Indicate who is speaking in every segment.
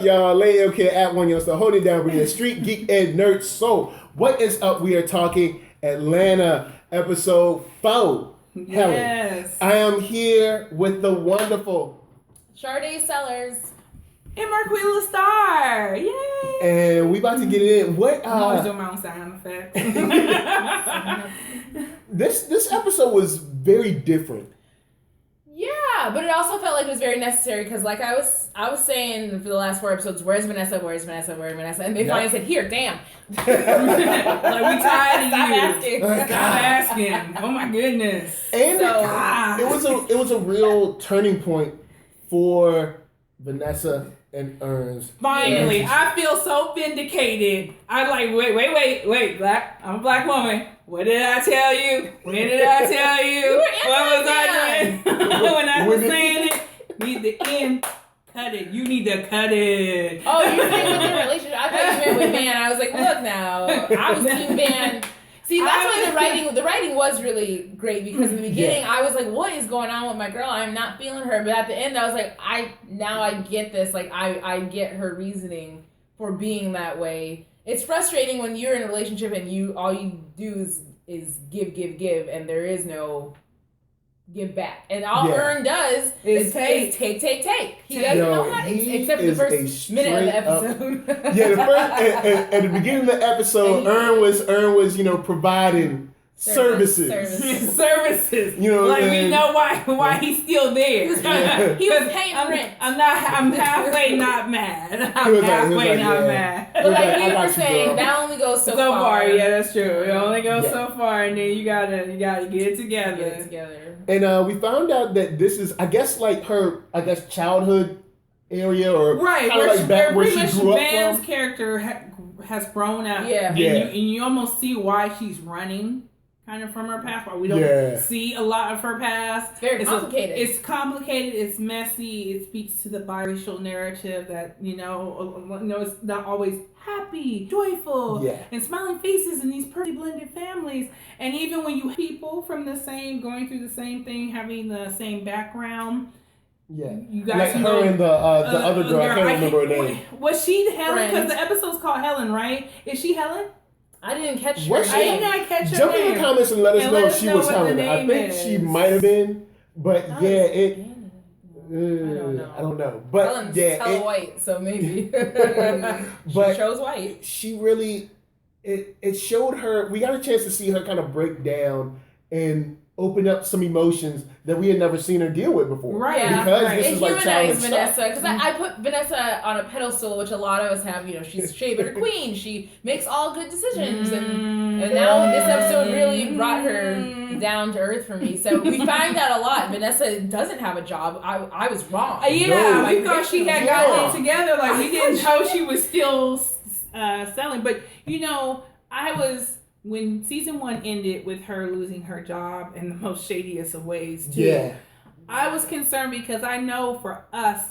Speaker 1: Y'all, Lakeith here at OneYoungsta, holding down with StreetGeek and NERDSoul. What is up? We are talking Atlanta, episode 4.
Speaker 2: Yes.
Speaker 1: Helen. I am here with the wonderful
Speaker 3: Sade Sellers
Speaker 2: and Marqueeda LaStar. Yay!
Speaker 1: And we about to get it in. What?
Speaker 2: I'm always doing my own sound effects.
Speaker 1: This episode was very different.
Speaker 3: Yeah, but it also felt like it was very necessary because, like I was saying for the last 4 episodes, where's Vanessa? Where's Vanessa? Where's Vanessa? And they finally said, "Here, damn."
Speaker 2: Like we tired of
Speaker 3: Stop
Speaker 2: you.
Speaker 3: asking.
Speaker 2: Stop asking. Oh my goodness.
Speaker 1: And
Speaker 3: So,
Speaker 1: it was a real turning point for Vanessa and Ernst.
Speaker 2: Finally, I feel so vindicated. I like wait, black. I'm a black woman. What did I tell you? When did I tell you? What was I doing? When I was saying it, need to end. Cut it. You need to cut it.
Speaker 3: oh, you meant with your relationship? I thought you meant with man. I was like, look now, I was team man. See, that's why the writing was really great because in the beginning I was like, what is going on with my girl? I'm not feeling her. But at the end I was like, I get this. Like I get her reasoning for being that way. It's frustrating when you're in a relationship and all you do is give, and there is no give back. And all Ern does is take. He doesn't know how to, except the first minute of the episode.
Speaker 1: At the beginning of the episode, Ern was providing services.
Speaker 2: You know, like we know why he's still there.
Speaker 3: He was paying rent.
Speaker 2: I'm halfway not mad. I'm halfway not mad.
Speaker 3: But like we were saying, that only goes so far.
Speaker 2: Yeah, that's true. It only goes so far, and then you gotta get it together.
Speaker 1: And we found out that this is, I guess, like her, childhood area, or
Speaker 2: right,
Speaker 1: kind of like back where she grew up from.
Speaker 2: Van's character has grown up.
Speaker 3: Yeah.
Speaker 2: And you almost see why she's running. Kind of from her past, but we don't see a lot of her past.
Speaker 3: It's very complicated.
Speaker 2: It's complicated. It's messy. It speaks to the biracial narrative that it's not always happy, joyful, and smiling faces in these pretty blended families. And even when you people from going through the same thing, having the same background.
Speaker 1: Yeah,
Speaker 2: you guys
Speaker 1: like her and the other girl. I can't remember her name.
Speaker 2: Was she Helen? Because the episode's called Helen, right? Is she Helen?
Speaker 3: I didn't catch her.
Speaker 2: I did not catch her.
Speaker 1: Jump in the comments and let us know if she was Helen. I think she might have been, but I don't know. But
Speaker 3: Helen's hella white, so maybe.
Speaker 1: But
Speaker 3: she shows white.
Speaker 1: She really, it showed her. We got a chance to see her kind of break down and open up some emotions that we had never seen her deal with before.
Speaker 3: Right.
Speaker 1: Because this is like childhood stuff.
Speaker 3: Vanessa, because I put Vanessa on a pedestal, which a lot of us have. She's shea butter queen. She makes all good decisions, and now this episode really brought her down to earth for me. So we find out a lot. Vanessa doesn't have a job. I was wrong.
Speaker 2: We thought she had gotten it together. Like we didn't know she was still selling. But when season 1 ended with her losing her job in the most shadiest of ways too, I was concerned because I know for us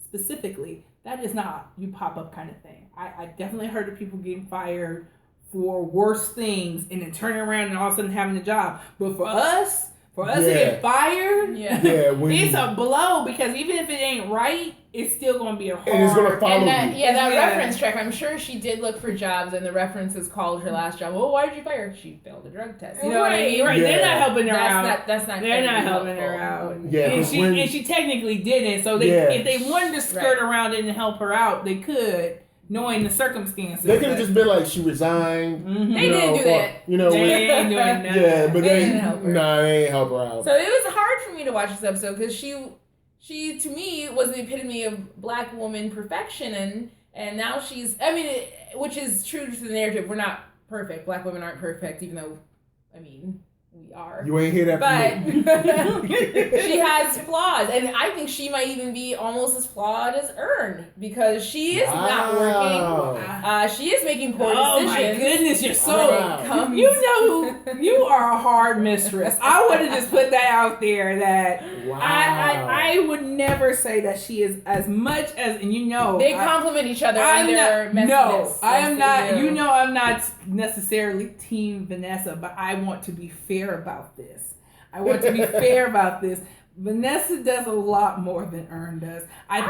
Speaker 2: specifically, that is not you pop up kind of thing. I definitely heard of people getting fired for worse things and then turning around and all of a sudden having a job. But for us to get fired, it's a blow because even if it ain't right, it's still going to be a hard.
Speaker 1: And it's going to follow you.
Speaker 3: That reference track, I'm sure she did look for jobs and the references called her last job. Well, why did you fire her? She failed a drug test. You know what I mean?
Speaker 2: Right. They're not helping her out.
Speaker 3: They're not
Speaker 2: helping her out.
Speaker 1: Yeah.
Speaker 2: And she technically didn't. So if they wanted to skirt around it and help her out, they could. Knowing the circumstances.
Speaker 1: They could have just been like, she resigned.
Speaker 3: Mm-hmm. They didn't do that.
Speaker 2: They ain't doing that.
Speaker 1: Yeah, but
Speaker 3: they didn't help her.
Speaker 1: Nah, they ain't help her out.
Speaker 3: So it was hard for me to watch this episode because she to me was the epitome of black woman perfection, and now she's, which is true to the narrative. We're not perfect. Black women aren't perfect, even though, we are.
Speaker 1: You ain't hear that from
Speaker 3: me. She has flaws, and I think she might even be almost as flawed as Ern because she is not working. She is making poor decisions.
Speaker 2: Oh my goodness, you're so... You are a hard mistress. I would have just put that out there that I would never say that she is as much as, and
Speaker 3: they complement each other in their messiness.
Speaker 2: No, I am not. I'm not necessarily Team Vanessa, but I want to be fair about this. Vanessa does a lot more than Earn does. I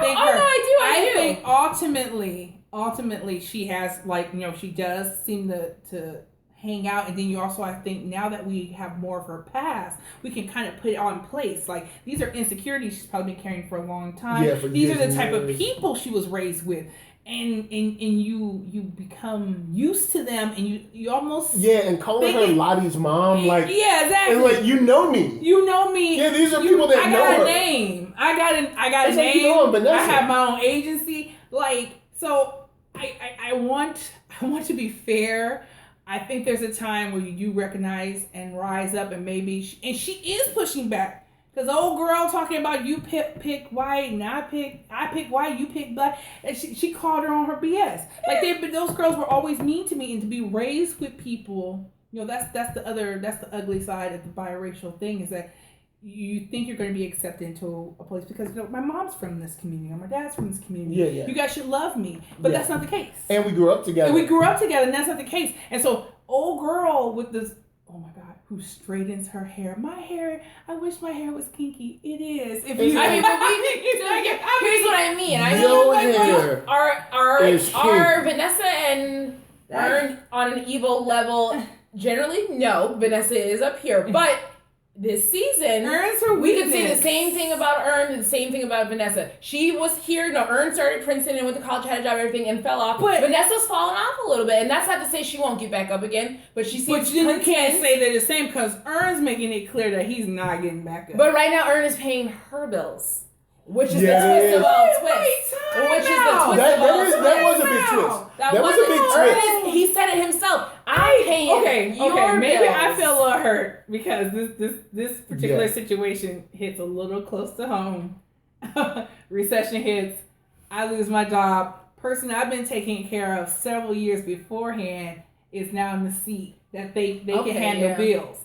Speaker 2: think ultimately she has, like, you know, she does seem to hang out, and then you also, I think, now that we have more of her past, we can kind of put it on place. Like, these are insecurities she's probably been carrying for a long time.
Speaker 1: Yeah,
Speaker 2: these are the type of people she was raised with. And you become used to them, and you almost
Speaker 1: and calling her Lottie's mom, like,
Speaker 2: exactly,
Speaker 1: and like, you know me.
Speaker 2: Yeah,
Speaker 1: these are people that know her.
Speaker 2: I got a name. I got a name.
Speaker 1: You know Vanessa.
Speaker 2: I have my own agency. Like, so I want to be fair. I think there's a time where you do recognize and rise up, and maybe she is pushing back. Because old girl talking about you pick white and I pick white, you pick black, and she called her on her BS. Like, those girls were always mean to me, and to be raised with people, you know, that's the ugly side of the biracial thing, is that you think you're going to be accepted into a place because, you know, my mom's from this community or my dad's from this community.
Speaker 1: Yeah.
Speaker 2: You guys should love me, but that's not the case.
Speaker 1: And we grew up together.
Speaker 2: And that's not the case. And so old girl with this, oh my God, who straightens her hair. My hair, I wish my hair was kinky. It is. Here's
Speaker 3: what I mean. I
Speaker 1: know
Speaker 3: like, are Vanessa and Earn on an evil level? Generally, no. Vanessa is up here, but this season, we could say the same thing about Earn and the same thing about Vanessa. She was here. No, Earn started Princeton and went to college, had a job, everything, and fell off. But Vanessa's fallen off a little bit, and that's not to say she won't get back up again. But she seems.
Speaker 2: But you can't say they're the same, because Earn's making it clear that he's not getting back up.
Speaker 3: But right now, Earn is paying her bills. Which is the twist of all twists.
Speaker 1: That was a big twist. That was a big twist.
Speaker 3: He said it himself. I'm paying your
Speaker 2: maybe
Speaker 3: bills.
Speaker 2: I feel a little hurt because this particular situation hits a little close to home. Recession hits. I lose my job. Person I've been taking care of several years beforehand is now in the seat that they can handle bills.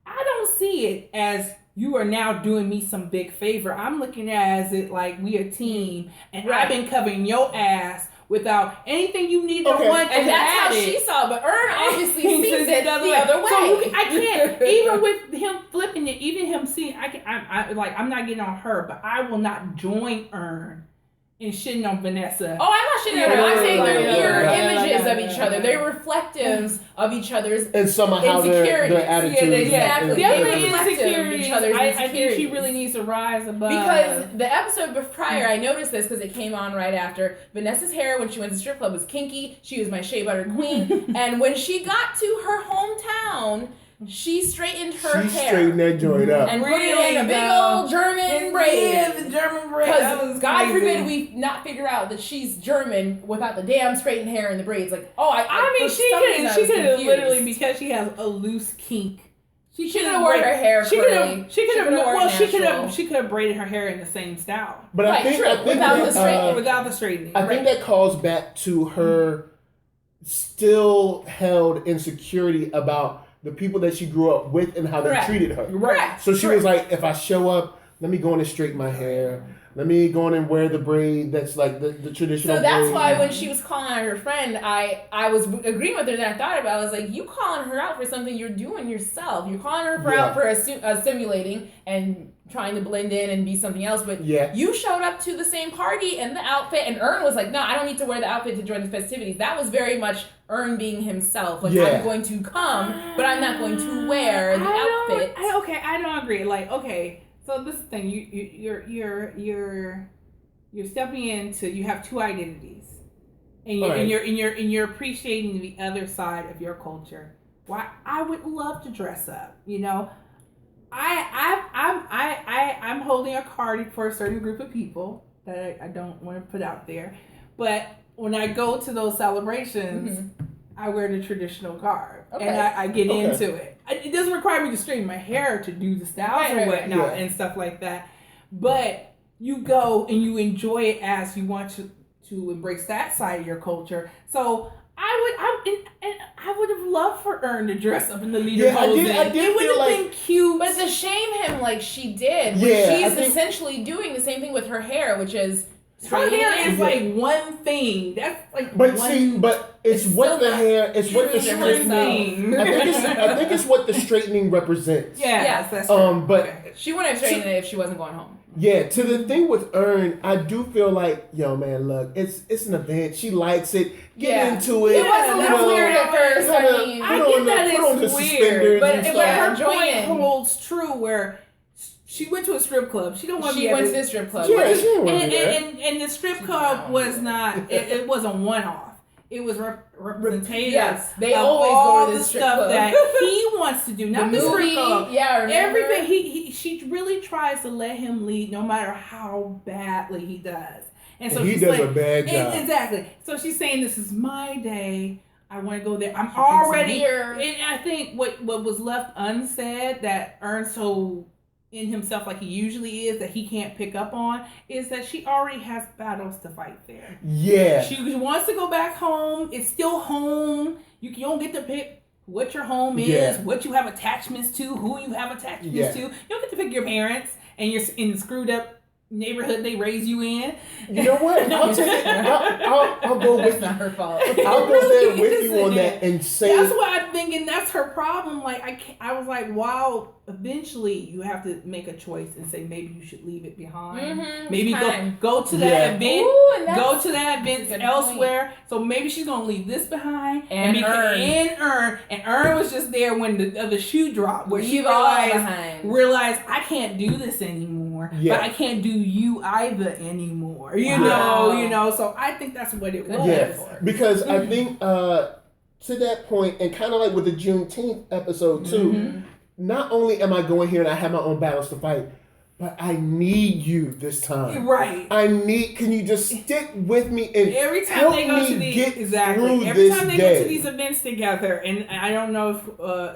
Speaker 2: I don't see it as you are now doing me some big favor. I'm looking at it like we a team, and I've been covering your ass without anything you need to want.
Speaker 3: And that's how she saw it. But Earn obviously sees it the other way.
Speaker 2: So I can't, even with him flipping it, even him seeing, I'm not getting on her, but I will not join Earn and shitting on Vanessa.
Speaker 3: Oh, I'm not shitting on her. I'm saying they're mirror images of each other. They're reflectives of each other's
Speaker 1: and somehow
Speaker 3: insecurities.
Speaker 1: Their attitudes.
Speaker 3: Exactly.
Speaker 2: They're insecurities. I think she really needs to rise above.
Speaker 3: Because the episode prior, I noticed this because it came on right after. Vanessa's hair when she went to strip club was kinky. She was my shea butter queen. And when she got to her hometown, she straightened her hair.
Speaker 1: She straightened that joint up.
Speaker 3: And put it in a big old German braid.
Speaker 2: Yeah, the German braid.
Speaker 3: Because God forbid we not figure out that she's German without the damn straightened hair and the braids. Like,
Speaker 2: she could have literally, because she has a loose kink.
Speaker 3: She could have worn her hair curly. She
Speaker 2: could have braided her hair in the same style.
Speaker 1: But I think
Speaker 2: without the straightening.
Speaker 1: I think that calls back to her still held insecurity about the people that she grew up with and how they treated her.
Speaker 3: Right.
Speaker 1: So she was like, if I show up, let me go in and straighten my hair. Let me go in and wear the braid that's like the traditional
Speaker 3: So that's
Speaker 1: braid.
Speaker 3: why when she was calling out her friend, I was agreeing with her that I thought about it. I was like, you calling her out for something you're doing yourself. You're calling her out for simulating and trying to blend in and be something else. But you showed up to the same party in the outfit, and Earn was like, no, I don't need to wear the outfit to join the festivities. That was very much Earn being himself. Like, I'm going to come, but I'm not going to wear the outfit.
Speaker 2: I don't agree. Like, okay. So this is the thing, you're stepping into, you have two identities, and you're appreciating the other side of your culture. Why I would love to dress up, you know. I'm holding a card for a certain group of people that I don't want to put out there, but when I go to those celebrations, I wear the traditional garb, and I get into it. It doesn't require me to straighten my hair to do the styles and whatnot and stuff like that. But you go and you enjoy it as you want to embrace that side of your culture. So I would have loved for Earn to dress up in the leader pose. It would have been cute.
Speaker 3: But to shame him like she did, she's essentially doing the same thing with her hair, which is
Speaker 2: Her hair is like one thing. That's like
Speaker 1: But
Speaker 2: one.
Speaker 1: see, but it's what the hair. It's what the
Speaker 3: true
Speaker 1: straightening. I think it's what the straightening represents.
Speaker 2: Yes, that's true.
Speaker 1: But
Speaker 3: she wouldn't have straightened it if she wasn't going home.
Speaker 1: yeah, to the thing with Earn, I do feel like, yo, man, look, it's an event. She likes it. Get into it.
Speaker 3: It was a little weird at first. I mean,
Speaker 2: I get that it's weird, but her point holds true where she went to a strip club. She don't want to be.
Speaker 3: She went to the strip club.
Speaker 1: Yeah, she didn't want to be there.
Speaker 2: And the strip club was not. It wasn't one off. It was representative.
Speaker 3: Yes, they
Speaker 2: of
Speaker 3: always
Speaker 2: all
Speaker 3: go to the strip
Speaker 2: stuff
Speaker 3: club
Speaker 2: that he wants to do. Not the strip club.
Speaker 3: Yeah, remember?
Speaker 2: Everything. She really tries to let him lead, no matter how badly he does. And so
Speaker 1: he
Speaker 2: she's
Speaker 1: does
Speaker 2: like,
Speaker 1: a bad job.
Speaker 2: Exactly. So she's saying, "This is my day. I want to go there. I'm already here." And I think what was left unsaid that NERDSoul in himself, like he usually is, that he can't pick up on, is that she already has battles to fight there.
Speaker 1: Yeah.
Speaker 2: She wants to go back home. It's still home. You don't get to pick what your home is, what you have attachments to, who you have attachments to. You don't get to pick your parents and you're in the screwed up neighborhood they raise you in.
Speaker 1: You know what? I'll take it. I'll go with.
Speaker 3: That's not her fault.
Speaker 1: I'll go there with you on that and say.
Speaker 2: That's what I'm thinking. That's her problem. Like I was like, wow. Eventually, you have to make a choice and say maybe you should leave it behind.
Speaker 3: Mm-hmm,
Speaker 2: maybe go to that event.
Speaker 3: Ooh,
Speaker 2: go to that event elsewhere. Point. So maybe she's gonna leave this behind and Earn. And Earn was just there when the shoe dropped, where she realized I can't do this anymore. Yeah. But I can't do you either anymore. You know. So I think that's what it was.
Speaker 1: Yeah, because I think to that point, and kind of like with the Juneteenth episode too. Mm-hmm. Not only am I going here and I have my own battles to fight, but I need you this time.
Speaker 2: Right.
Speaker 1: Can you just stick with me and
Speaker 2: every time
Speaker 1: help
Speaker 2: they go
Speaker 1: me
Speaker 2: to these,
Speaker 1: get
Speaker 2: exactly.
Speaker 1: through
Speaker 2: Every
Speaker 1: this
Speaker 2: time they
Speaker 1: day.
Speaker 2: go to these events together, and I don't know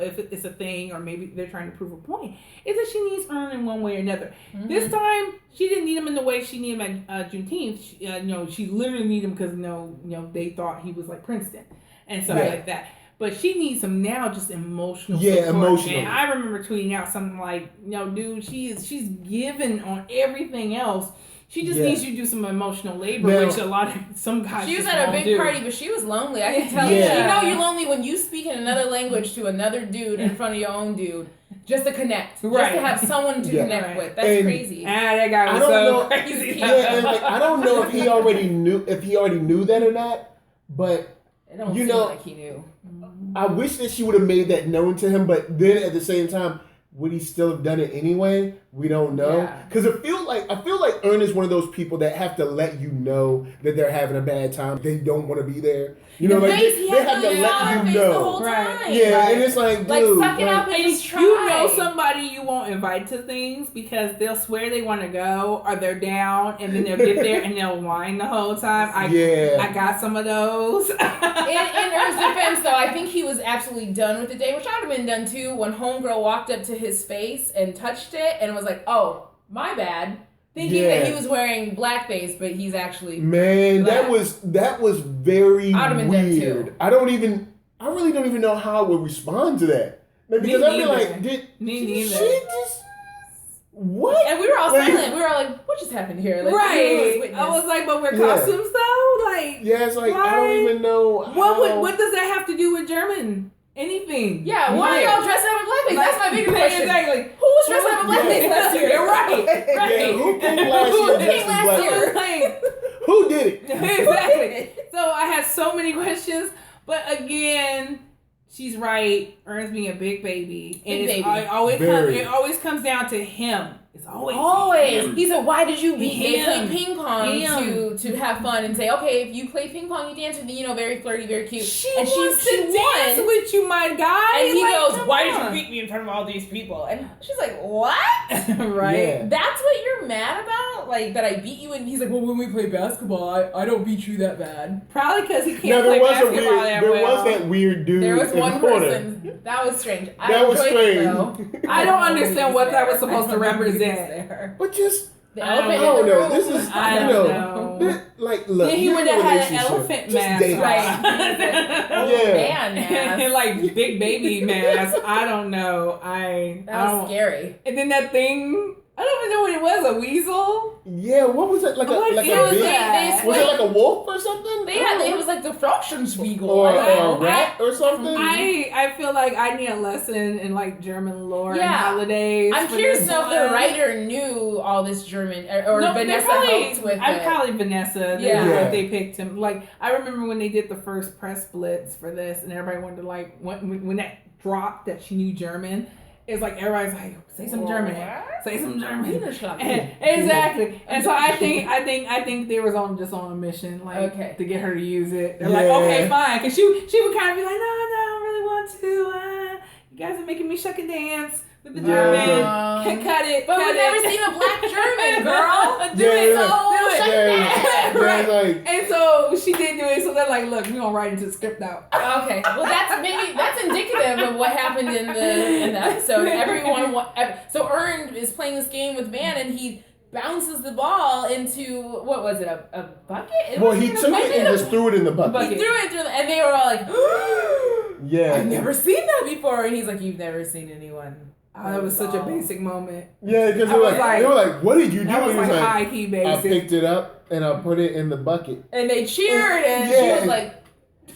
Speaker 2: if it's a thing or maybe they're trying to prove a point, is that she needs Earn in one way or another. Mm-hmm. This time, she didn't need him in the way she needed him at Juneteenth. She literally needed him because they thought he was like Princeton and stuff like that. But she needs him now, just emotional support.
Speaker 1: Yeah, emotional.
Speaker 2: And I remember tweeting out something like, dude, she's given on everything else. She just needs you to do some emotional labor, which some guys
Speaker 3: she was at a big party, but she was lonely. I can tell you. You know you're lonely when you speak in another language to another dude in front of your own dude. Just to connect. Just to have someone to connect with. That's crazy.
Speaker 2: That guy was so crazy.
Speaker 1: Yeah, and I don't know if he already knew that or not, but
Speaker 3: it don't seem like he knew.
Speaker 1: I wish that she would have made that known to him, but then at the same time, would he still have done it anyway? We don't know. Because I feel like Earn is one of those people that have to let you know that they're having a bad time. They don't want to be there. You know, like they have to let you know.
Speaker 3: Right.
Speaker 1: Yeah, and it's like, dude,
Speaker 3: suck it up and just try.
Speaker 2: You know somebody you won't invite to things because they'll swear they want to go or they're down and then they'll get there and they'll whine the whole time. I got some of those.
Speaker 3: In Earn's defense, though, I think he was absolutely done with the day, which I would have been done too when Homegirl walked up to his face and touched it and was like, oh, my bad. Thinking that he was wearing blackface, but he's actually
Speaker 1: black. that was very
Speaker 3: I'd have been
Speaker 1: weird.
Speaker 3: Too.
Speaker 1: I really don't even know how I would respond to that. Because I'd be like, she just what?
Speaker 3: And we were all silent. We were all like, what just happened here? Like,
Speaker 2: right. I was like, but we're costumes though? Like
Speaker 1: it's like I don't even know
Speaker 2: what does that have to do with German? Anything.
Speaker 3: Yeah, why are y'all dressing up in blackface? That's my bigger question. Exactly. Who was dressed up in blackface last year? Right.
Speaker 1: Yeah, who came last year? Who did it?
Speaker 2: Exactly. So I had so many questions, but again, she's right. Earn's being a big baby. And it always comes down to him. It's always him.
Speaker 3: He said, why did you play ping pong to have fun and say, okay, if you play ping pong, you dance with me, very flirty, very cute.
Speaker 2: She wants to dance with you, my guy.
Speaker 3: And he goes, why did you beat me in front of all these people? And she's like, what?
Speaker 2: Right.
Speaker 1: Yeah.
Speaker 3: That's what you're mad about? Like, that I beat you? And he's like, well, when we play basketball, I don't beat you that bad.
Speaker 2: Probably because he can't play basketball that well.
Speaker 1: There was that weird dude.
Speaker 3: There was one person. That was strange. That was strange.
Speaker 2: I don't understand what that was supposed to represent.
Speaker 1: But just
Speaker 3: the
Speaker 1: elephant. I don't know. This is
Speaker 2: I don't know.
Speaker 1: Like, look.
Speaker 2: Then he would have had an elephant mask,
Speaker 3: right? Man mask,
Speaker 2: like big baby mask. I don't know.
Speaker 3: That was scary.
Speaker 2: And then that thing I don't even know what it was. A weasel?
Speaker 1: Yeah, what was it? Like a big, was it like a wolf or something?
Speaker 3: It was like the Frauenspiegel.
Speaker 1: Or a rat or something?
Speaker 2: I feel like I need a lesson in like German lore and holidays.
Speaker 3: I'm curious to know if the writer knew all this German or Vanessa helped with it.
Speaker 2: Probably Vanessa. They picked him. Like I remember when they did the first press blitz for this, and everybody wanted to like when that dropped that she knew German. It's like everybody's like, say some German. Say some German. Exactly. And so I think they was on a mission, like to get her to use it. They're like, okay, fine, because she would kind of be like, no, I don't really want to. You guys are making me shuck and dance with the German. Cut it.
Speaker 3: But we've never seen a black German girl. Do it.
Speaker 1: Right.
Speaker 2: And so she did do it. So they're like, look, we're gonna write into the script now.
Speaker 3: Okay. Well, that's indicative of what happened in the episode. So Earn is playing this game with Van, and he bounces the ball into what was it? A bucket?
Speaker 1: Well, he took it and just threw it in the bucket.
Speaker 3: He threw it and they were all like,
Speaker 1: yeah,
Speaker 3: I've never seen that before. And he's like, you've never seen anyone.
Speaker 2: That was such a basic moment.
Speaker 1: Yeah, because they were like, what did you do?
Speaker 2: That was like high key basic.
Speaker 1: I picked it up and I put it in the bucket.
Speaker 3: And they cheered and she was like,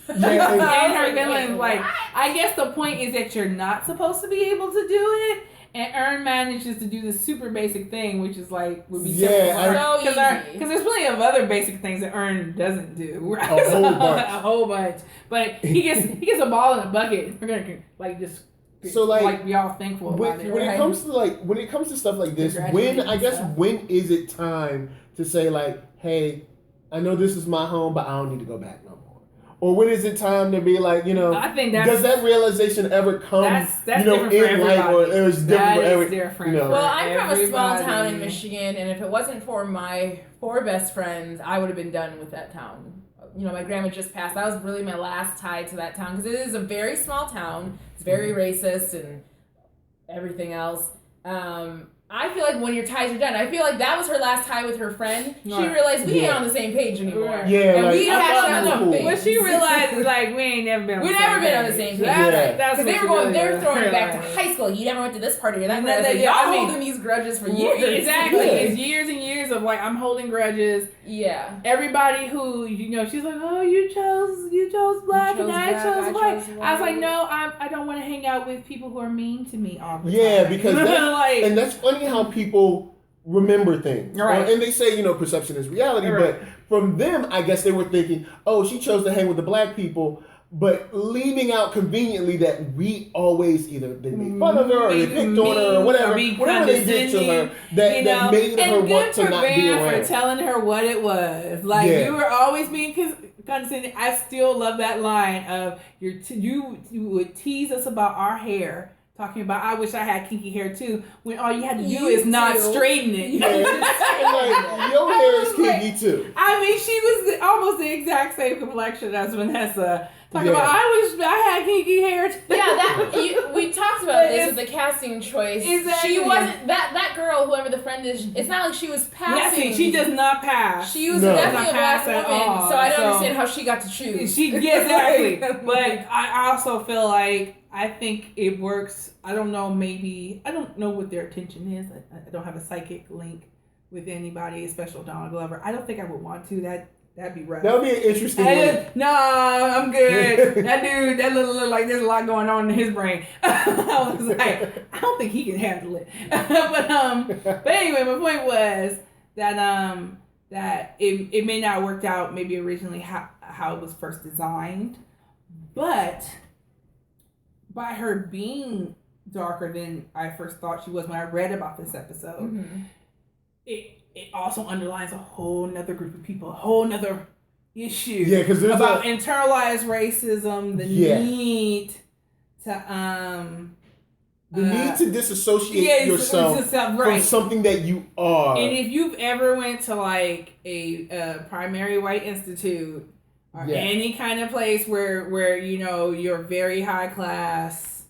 Speaker 2: and her feelings like, I guess the point is that you're not supposed to be able to do it. And Earn manages to do this super basic thing, which is like would be because there's plenty of other basic things that Earn doesn't do. Right? A whole bunch. But he gets a ball in a bucket. We're gonna like just. So like we all thankful about it.
Speaker 1: When it comes to stuff like this, when is it time to say like, hey, I know this is my home, but I don't need to go back no more? Or when is it time to be like, I think does that realization ever come? That's in life, or it was different for everyone?
Speaker 3: Well, I'm from a small town in Michigan, and if it wasn't for my 4 best friends, I would have been done with that town. My grandma just passed. That was really my last tie to that town because it is a very small town. It's very racist and everything else. I feel like when your ties are done, I feel like that was her last tie with her friend. She realized we ain't on the same page anymore.
Speaker 1: Yeah,
Speaker 3: and we hashed out the
Speaker 2: But she realized like we ain't never been on
Speaker 3: the same page. Because they were throwing it back to high school. You never went to this party or that party. Y'all holding these grudges for years.
Speaker 2: Exactly. It's years and years of like I'm holding grudges.
Speaker 3: Yeah.
Speaker 2: Everybody who she's like, oh, you chose black and I chose white. I was like, no, I don't want to hang out with people who are mean to me all the time.
Speaker 1: Yeah, because and that's funny how people remember things.
Speaker 2: Right.
Speaker 1: And they say, perception is reality, but from them, I guess they were thinking, oh, she chose to hang with the black people, but leaving out conveniently that we always either they made fun of her or they picked on her or whatever they did to her that made her want to not be around.
Speaker 2: For telling her what it was. Like, you were always being condescending. I still love that line of you would tease us about our hair. Talking about, I wish I had kinky hair too, when all you had to do is not straighten it.
Speaker 1: Yeah. Like, your hair is kinky too.
Speaker 2: I mean, she was almost the exact same complexion as Vanessa. Talking about, I wish I had kinky hair too.
Speaker 3: Yeah, we talked about this with the casting choice.
Speaker 2: Exactly.
Speaker 3: She wasn't, that girl, whoever the friend is, it's not like she was passing.
Speaker 2: She does not pass.
Speaker 3: She was definitely a black woman, so I don't understand how she got to choose.
Speaker 2: Exactly. But I also feel like, I think it works. I don't know what their intention is. I don't have a psychic link with anybody, especially Donald Glover. I don't think I would want to. That'd be rough.
Speaker 1: That would be an interesting one.
Speaker 2: No, I'm good. That dude, that look like there's a lot going on in his brain. I was like, I don't think he can handle it. But anyway, my point was that it may not have worked out maybe originally how it was first designed, but by her being darker than I first thought she was when I read about this episode, it also underlines a whole nother group of people, a whole nother issue.
Speaker 1: Yeah, because there's
Speaker 2: about internalized racism, the need to
Speaker 1: disassociate yourself from something that you are.
Speaker 2: And if you've ever went to like a primary white institute, or any kind of place where you're very high class,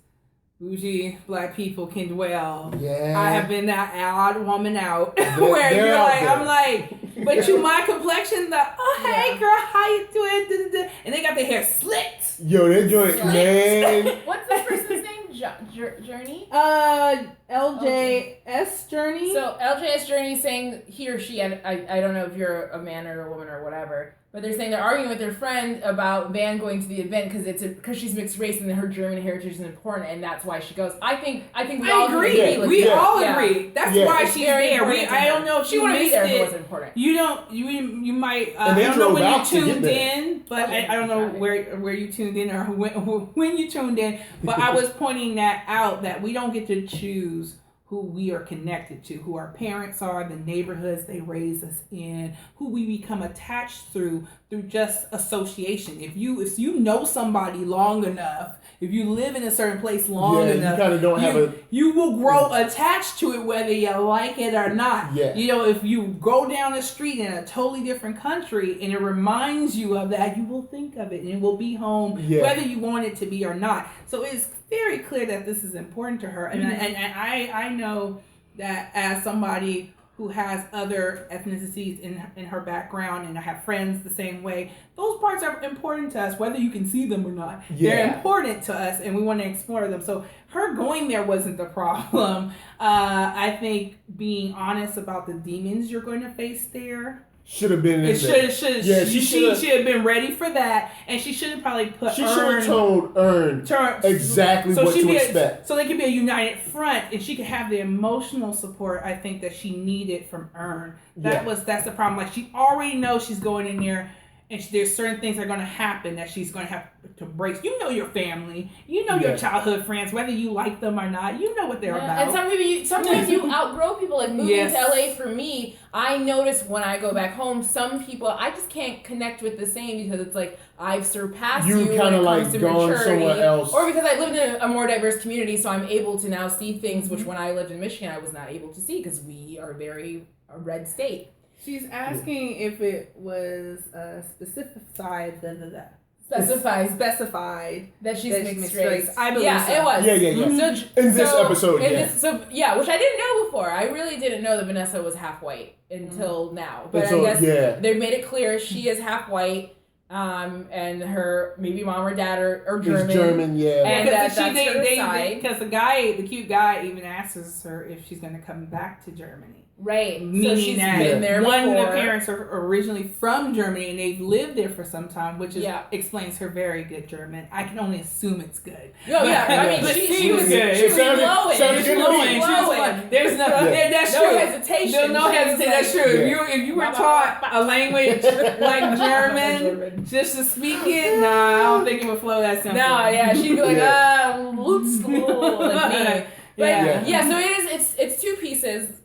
Speaker 2: bougie black people can dwell. Yeah. I have been that odd woman out where you're like, I'm like, but you my complexion, hey girl, how you doing? And they got their hair slicked.
Speaker 1: Yo, that joint, man.
Speaker 3: What's this person's name? Journey?
Speaker 2: LJS Journey.
Speaker 3: So LJS Journey saying he or she, and I don't know if you're a man or a woman or whatever, but they're saying they're arguing with their friend about Van going to the event because she's mixed race and her German heritage is important, and that's why she goes. I think we all agree.
Speaker 2: We all agree. That's why she's there. I don't know if
Speaker 3: she wouldn't be there if it wasn't important.
Speaker 2: You don't. You might. I don't know when you tuned in, but I don't know where you tuned in or when you tuned in. But I was pointing that out that we don't get to choose who we are connected to, who our parents are, the neighborhoods they raise us in, who we become attached through just association. If you know somebody long enough, if you live in a certain place long enough,
Speaker 1: you kind of don't
Speaker 2: you will grow attached to it whether you like it or not.
Speaker 1: Yeah.
Speaker 2: If you go down the street in a totally different country and it reminds you of that, you will think of it and it will be home whether you want it to be or not. So it's very clear that this is important to her. And I know that as somebody who has other ethnicities in her background, and I have friends the same way, those parts are important to us, whether you can see them or not. Yeah. They're important to us, and we want to explore them. So her going there wasn't the problem. I think being honest about the demons you're going to face there
Speaker 1: should have been.
Speaker 2: She should have been ready for that, and she should have probably put.
Speaker 1: She should have told Earn exactly what to expect.
Speaker 2: So they could be a united front, and she could have the emotional support I think that she needed from Earn. That's the problem. Like, she already knows she's going in there, and there's certain things that are going to happen that she's going to have to brace. You know your family. You know your childhood friends, whether you like them or not. You know what they're about.
Speaker 3: And sometimes you outgrow people. Like moving to LA for me, I notice when I go back home, some people I just can't connect with the same because it's like I've surpassed you when it comes to maturity,
Speaker 1: somewhere else.
Speaker 3: Or because I lived in a more diverse community, so I'm able to now see things which when I lived in Michigan I was not able to see because we are a red state.
Speaker 2: She's asking if it was specified
Speaker 3: that she's mixed race.
Speaker 2: I believe so.
Speaker 3: It was.
Speaker 1: Yeah. Mm-hmm. In this episode,
Speaker 3: which I didn't know before. I really didn't know that Vanessa was half white until now. But I guess they made it clear she is half white. And her maybe mom or dad are German.
Speaker 1: Is German,
Speaker 3: And that's her side.
Speaker 2: Because the cute guy even asks her if she's going to come back to Germany.
Speaker 3: Right.
Speaker 2: Meaning
Speaker 3: so she's been there before.
Speaker 2: One of the parents are originally from Germany and they've lived there for some time, which explains her very good German. I can only assume it's good.
Speaker 3: I mean, she was good. She was glowing.
Speaker 2: There's no hesitation. No hesitation. That's true. If you were taught a language like German, just to speak it, I don't think it would flow that simple.
Speaker 3: She'd be like, like me. But so it's two pieces.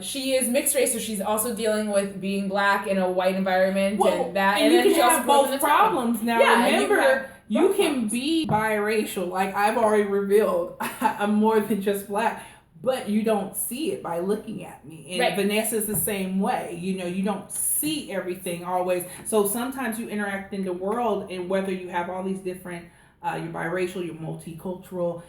Speaker 3: She is mixed race, so she's also dealing with being black in a white environment, and
Speaker 2: you
Speaker 3: then
Speaker 2: can have both problems now. Remember, you can be biracial, like I've already revealed. I'm more than just black, but you don't see it by looking at me. And Vanessa's the same way. You don't see everything always. So sometimes you interact in the world, and whether you have all these different, you're biracial, you're multicultural.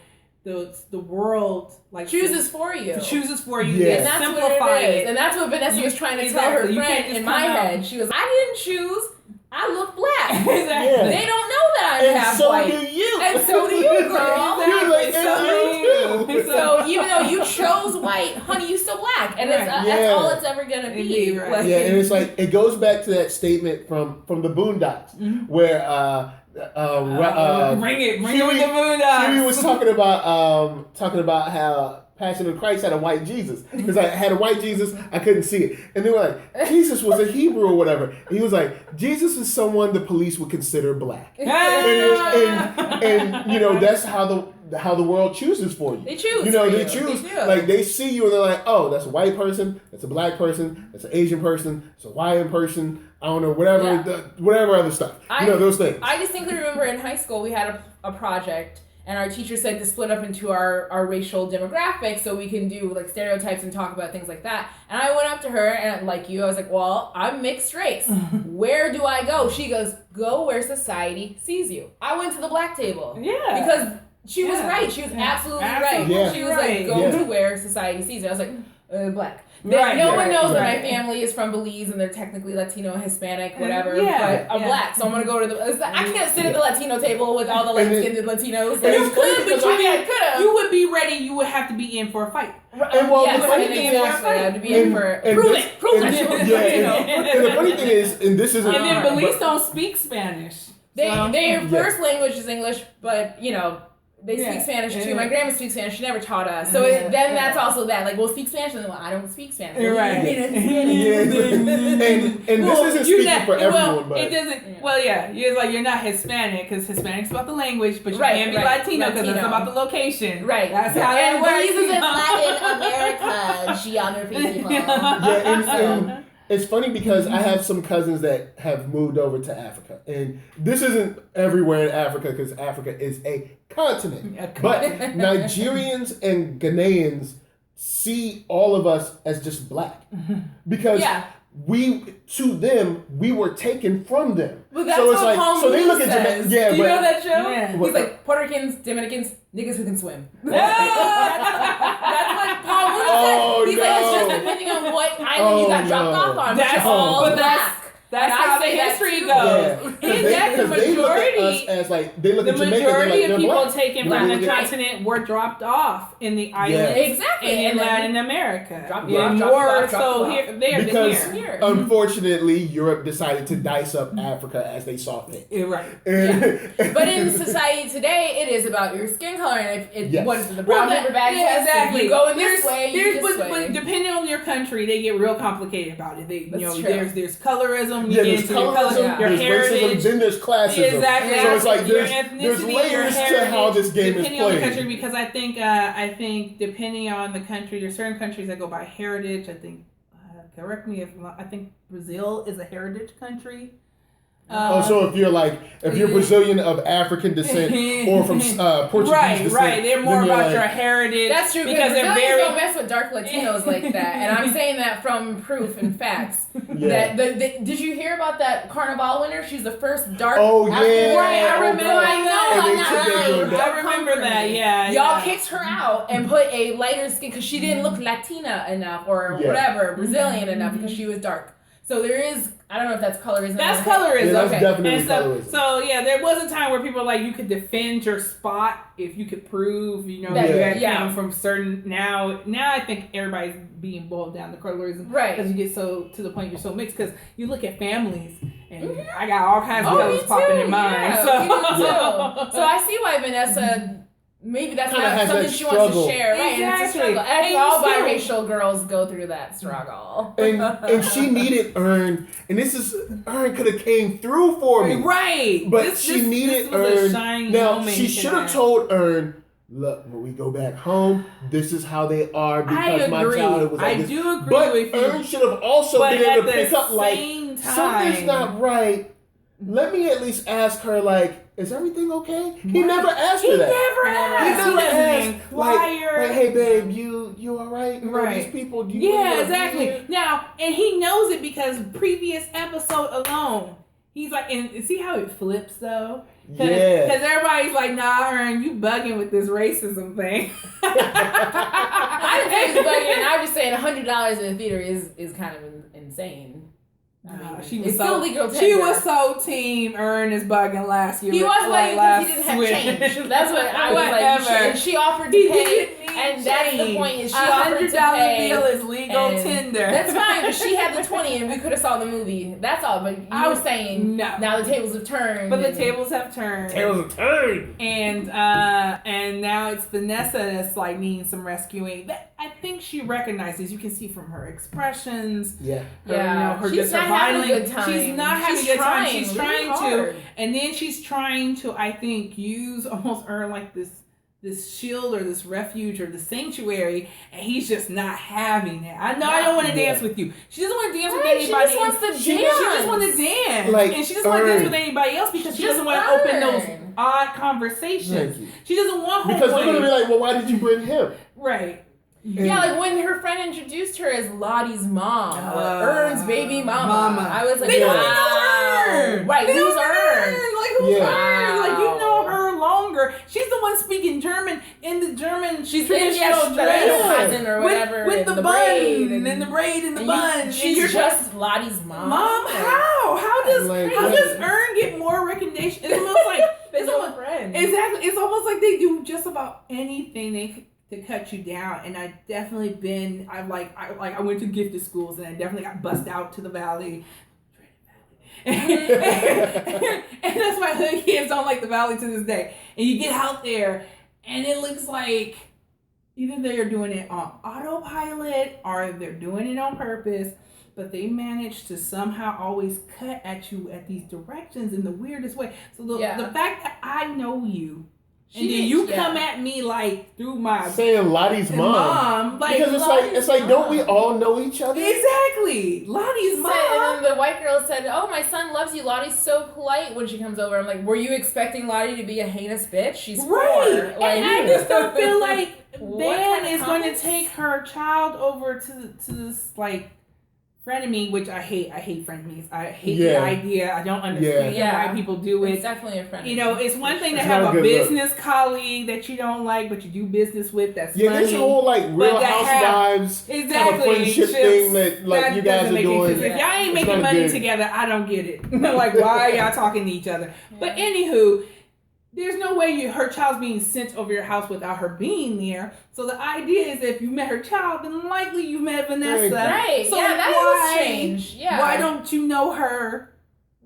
Speaker 2: The world
Speaker 3: chooses for you.
Speaker 2: Yes.
Speaker 3: And that's what it is. And that's what Vanessa was trying to tell her friend in my head. She was, I didn't choose. I look black. They don't know that I'm half white.
Speaker 1: And so do you.
Speaker 3: And so do you, girl.
Speaker 1: You're like, and you too.
Speaker 3: So even though you chose white, honey, you still black. And that's all it's ever going to be.
Speaker 2: Indeed, right.
Speaker 1: And it's like, it goes back to that statement from the Boondocks, where
Speaker 2: bring it with the Boondocks.
Speaker 1: Huey was talking about how Passion of Christ had a white Jesus. Because I had a white Jesus, I couldn't see it. And they were like, Jesus was a Hebrew or whatever. And he was like, Jesus is someone the police would consider black. and that's how the world chooses for you.
Speaker 3: They choose.
Speaker 1: They choose. Like, they see you and they're like, oh, that's a white person, that's a black person, that's an Asian person, it's a Hawaiian person, I don't know, whatever other stuff. Those things.
Speaker 3: I distinctly remember in high school we had a project, and our teacher said to split up into our racial demographics so we can do like stereotypes and talk about things like that. And I went up to her and like I was like, well, I'm mixed race. Where do I go? She goes, go where society sees you. I went to the black table.
Speaker 2: Yeah.
Speaker 3: Because she was right. She was absolutely right.
Speaker 1: Yeah.
Speaker 3: She was like, go to where society sees you. I was like, black.
Speaker 2: Right,
Speaker 3: no one knows that
Speaker 1: right.
Speaker 3: my family is from Belize and they're technically Latino, Hispanic, whatever.
Speaker 2: Yeah,
Speaker 3: but I'm black, so I'm gonna go to the. I can't sit at the Latino table with all the light-skinned Latinos.
Speaker 1: And it's funny
Speaker 2: But
Speaker 1: because
Speaker 2: you would be ready. You would have to be in for a fight.
Speaker 1: And well,
Speaker 3: yes,
Speaker 1: the funny
Speaker 3: I
Speaker 1: thing
Speaker 3: have to be in for
Speaker 2: prove it.
Speaker 1: And the funny thing is, and this isn't.
Speaker 2: And then Belize don't speak Spanish.
Speaker 3: Their first language is English, but they speak Spanish too. My grandma speaks Spanish. She never taught us. So then that's also that. Like, we'll speak Spanish, and then I don't speak Spanish.
Speaker 2: Right.
Speaker 1: And this isn't speaking for everyone, but
Speaker 2: it doesn't. Well, you're not Hispanic because Hispanic's about the language, but you can be Latino because it's about the location.
Speaker 3: Right.
Speaker 2: That's how that works.
Speaker 3: Belize is in Latin America geography, people.
Speaker 1: And it's funny because I have some cousins that have moved over to Africa. And this isn't everywhere in Africa because Africa is a continent. But Nigerians and Ghanaians see all of us as just black. Because to them, we were taken from them.
Speaker 3: Well, that's
Speaker 1: so it's
Speaker 3: what
Speaker 1: like,
Speaker 3: Palm
Speaker 1: so they look
Speaker 3: says.
Speaker 1: at Jamaica. Yeah,
Speaker 3: do you know that show?
Speaker 2: Yeah.
Speaker 3: He's like, Puerto Ricans, Dominicans, niggas who can swim. That's what Paul says. He's like, it's just depending on what island you got dropped off on.
Speaker 2: That's
Speaker 3: all black.
Speaker 2: That's how the history goes.
Speaker 1: Yeah.
Speaker 2: And that's the majority.
Speaker 1: They look at us as like, they look at Jamaica,
Speaker 2: majority
Speaker 1: like,
Speaker 2: of people
Speaker 1: black.
Speaker 2: taken from the continent were dropped off in the islands.
Speaker 3: Exactly.
Speaker 2: And in Latin America.
Speaker 3: Drop
Speaker 1: Because unfortunately, Europe decided to dice up Africa as they saw fit.
Speaker 2: Right.
Speaker 3: But in society today, it is about your skin color. And what is it, the brown paper bag test?
Speaker 2: Exactly.
Speaker 3: If you go in this way,
Speaker 2: but depending on your country, they get real complicated about it. There's colorism. You
Speaker 1: there's colorism,
Speaker 2: your
Speaker 1: there's
Speaker 2: heritage.
Speaker 1: racism, then there's classism.
Speaker 2: Exactly.
Speaker 1: So it's like
Speaker 2: your
Speaker 1: there's layers to how this game is
Speaker 2: depending on the
Speaker 1: played.
Speaker 2: country, because I think depending on the country, there's certain countries that go by heritage. I think, correct me I think Brazil is a heritage country.
Speaker 1: So if you're Brazilian of African descent or from Portuguese descent,
Speaker 2: right, they're more about your heritage.
Speaker 3: That's true because Brazilians don't mess with dark Latinos like that, and I'm saying that from proof and facts. That did you hear about that Carnival winner? She's the first dark.
Speaker 1: Oh
Speaker 3: African.
Speaker 1: yeah,
Speaker 3: Right. I remember.
Speaker 2: I remember that. Yeah,
Speaker 3: y'all kicked her out and put a lighter skin because she didn't look Latina enough or whatever Brazilian enough because she was dark. So there is, I don't know if that's colorism.
Speaker 2: That's colorism.
Speaker 1: Yeah, that's definitely colorism.
Speaker 2: So there was a time where people were like, you could defend your spot if you could prove, you had come from certain. Now I think everybody's being boiled down to colorism,
Speaker 3: right?
Speaker 2: Because you get so to the point you're so mixed. Because you look at families, and I got all kinds of colors popping in mine.
Speaker 3: Yeah, so I see why Vanessa. Maybe that's not something she wants to share, right?
Speaker 2: Exactly.
Speaker 3: And it's a struggle. And all biracial girls go through that struggle.
Speaker 1: And she needed Earn, and Earn could have came through for me,
Speaker 2: right?
Speaker 1: But she needed Earn. Now she should have told Earn, look, when we go back home, this is how they are because my childhood was like this.
Speaker 2: I do agree with you.
Speaker 1: But Earn should have also been able to pick up something's not right. Let me at least ask her is everything okay? He never asked her that. He never asked. Like, hey babe, you all right?
Speaker 2: Right.
Speaker 1: These people,
Speaker 2: exactly. Now, and he knows it because previous episode alone, he's like, and see how it flips though? Because everybody's like, nah, Earn, you bugging with this racism thing.
Speaker 3: I didn't say he's bugging. I'm just saying $100 in the theater is kind of insane.
Speaker 2: She was so team Earn is bugging last year.
Speaker 3: He was bugging because he didn't have change. That's what I was like. She offered to pay, and that's the point. Is she offered to pay?
Speaker 2: $100 bill is legal tender.
Speaker 3: That's fine, but she had the 20, and we could have saw the movie. That's all. But you were saying now the tables have turned.
Speaker 2: But the tables have turned. And now it's Vanessa that's needing some rescuing. I think she recognizes. You can see from her expressions. Her
Speaker 3: she's not having a good time.
Speaker 2: She's not having a good time. She's trying to, and then she's trying to, I think, use almost Earn this shield or this refuge or the sanctuary, and he's just not having it. I know I don't want to dance with you. She doesn't want to dance with anybody.
Speaker 3: She just wants to dance.
Speaker 2: She just wants to dance, and she doesn't want to dance with anybody else because she doesn't want to open those odd conversations. She doesn't want
Speaker 1: because they're gonna be like, well, why did you bring him?
Speaker 2: Right.
Speaker 3: Yeah, when her friend introduced her as Lottie's mom, or Earn's baby mama. I was like,
Speaker 2: they don't know Earn.
Speaker 3: Right,
Speaker 2: who's
Speaker 3: Earn?
Speaker 2: Who's Earn? Who's Earn? You know her longer. younger. She's the one speaking German in the German
Speaker 3: traditional
Speaker 2: dress
Speaker 3: or whatever,
Speaker 2: with the bun and the braid and the bun.
Speaker 3: She's just Lottie's mom.
Speaker 2: How does Ern get more recognition? It's almost like
Speaker 3: it's almost friends.
Speaker 2: Exactly. It's almost like they do just about anything to cut you down. And I definitely been. I went to gifted schools and I definitely got bussed out to the valley. And that's why hood kids don't like the valley to this day. And you get out there and it looks like either they're doing it on autopilot or they're doing it on purpose, but they manage to somehow always cut at you at these directions in the weirdest way. So the fact that I know you and then you come at me like through my
Speaker 1: saying Lottie's mom, like, because it's like don't we all know each other?
Speaker 2: Exactly, Lottie's mom.
Speaker 3: And then the white girl said, "Oh, my son loves you. Lottie's so polite when she comes over." I'm like, "Were you expecting Lottie to be a heinous bitch? She's
Speaker 2: right."
Speaker 3: 4. Like,
Speaker 2: and I just don't feel like Ben is going to take her child over to this like frenemy, which I hate. I hate frenemies. I hate the idea. I don't understand why people do it.
Speaker 3: It's definitely a frenemy.
Speaker 2: You know, it's one thing to have a business colleague that you don't like, but you do business with. That's funny.
Speaker 1: This whole like Real Housewives kind of friendship thing that like you guys are doing.
Speaker 2: If y'all ain't making money together, I don't get it. Like, why are y'all talking to each other? But anywho, there's no way her child's being sent over your house without her being there. So the idea is that if you met her child, then likely you met Vanessa.
Speaker 3: Right.
Speaker 2: So
Speaker 3: that was strange. Yeah.
Speaker 2: Why don't you know her?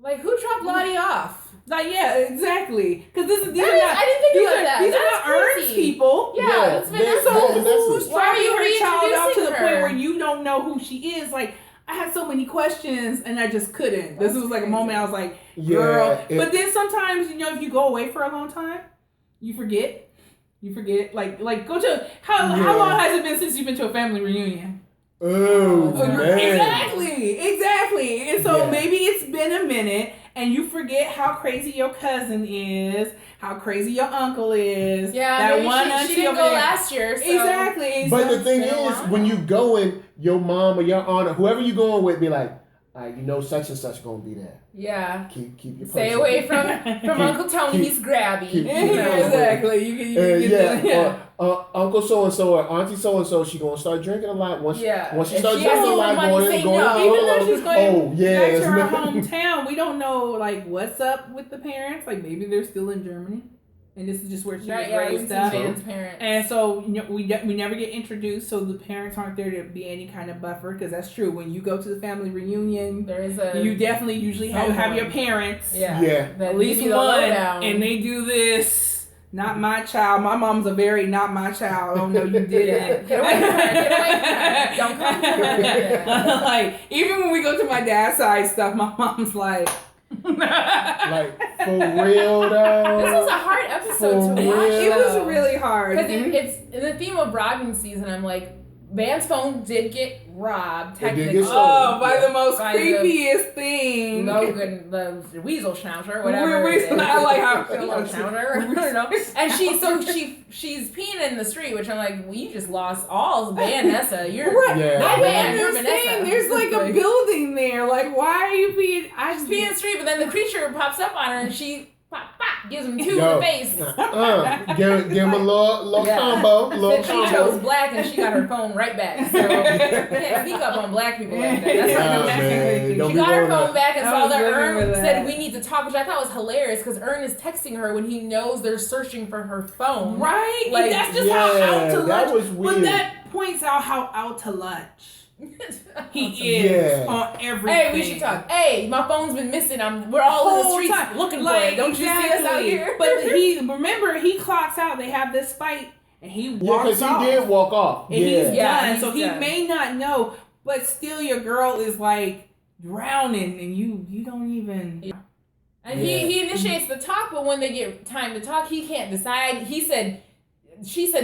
Speaker 3: Like, who dropped Lottie off?
Speaker 2: Like, yeah, exactly. Because these are not.
Speaker 3: I didn't think about that.
Speaker 2: These are not Ernst people.
Speaker 3: Yeah, it's Vanessa.
Speaker 2: So who's dropping her child out to the
Speaker 3: her?
Speaker 2: point where you don't know who she is? Like, I had so many questions and I just couldn't. This was like a moment I was like, girl. But then sometimes, you know, if you go away for a long time, you forget. Like go to how long has it been since you've been to a family reunion?
Speaker 1: Oh, man.
Speaker 2: Exactly. And so maybe it's been a minute and you forget how crazy your cousin is, how crazy your uncle is.
Speaker 3: Yeah,
Speaker 2: that one
Speaker 3: she didn't go last year. So.
Speaker 2: Exactly.
Speaker 1: But the thing is, when you going, your mom or your aunt or whoever you going with, be like, all right, you know such and such gonna be there.
Speaker 3: Yeah.
Speaker 1: Keep your
Speaker 3: stay away from Uncle Tony. He's grabby.
Speaker 2: Exactly. You
Speaker 1: Uncle so and so or Auntie so and so, she gonna start drinking a lot. Once she starts drinking a lot, going
Speaker 2: even though she's going back to her hometown, we don't know like what's up with the parents. Like maybe they're still in Germany. And this is just where she was raised up. And so, you know, we never get introduced, so the parents aren't there to be any kind of buffer, because that's true. When you go to the family reunion, you definitely usually have your parents. At least one. And they do this. Not my child. My mom's a very not my child. Oh, no, you didn't.
Speaker 3: Get away from her. Get away from her. Don't come here.
Speaker 2: Like, even when we go to my dad's side stuff, my mom's like...
Speaker 1: like, for real though.
Speaker 3: This was a hard episode to watch.
Speaker 2: It was really hard.
Speaker 3: Because it's in the theme of robbing season. I'm like, Van's phone did get robbed. Technically,
Speaker 2: by the most creepiest thing.
Speaker 3: Logan, the weasel schnauzer, whatever.
Speaker 2: I like how
Speaker 3: weasel schnauzer. And she's peeing in the street, which I'm like, well, you just lost all Vanessa. You're
Speaker 2: right.
Speaker 3: You're Vanessa.
Speaker 2: There's like a building there. Like, why are you peeing?
Speaker 3: She's peeing in the street, but then the creature pops up on her and she. Gives him 2 in the face.
Speaker 1: Give him a little combo.
Speaker 3: She chose black and she got her phone right back. So you can't speak up on black people like that. That's she got her phone back and saw that Ern said we need to talk, which I thought was hilarious because Ern is texting her when he knows they're searching for her phone.
Speaker 2: Right? Like, that's just how out to lunch.
Speaker 1: That was weird.
Speaker 2: But that points out how out to lunch he is on everything.
Speaker 3: Hey, we should talk. Hey, my phone's been missing. We're all in the streets looking for it. Don't you see us out here?
Speaker 2: But he clocks out. They have this fight, and he walks off.
Speaker 1: He did walk off.
Speaker 2: And he's done. So he may not know, but still, your girl is like drowning, and you don't even.
Speaker 3: Yeah. And he initiates the talk, but when they get time to talk, he can't decide. She said,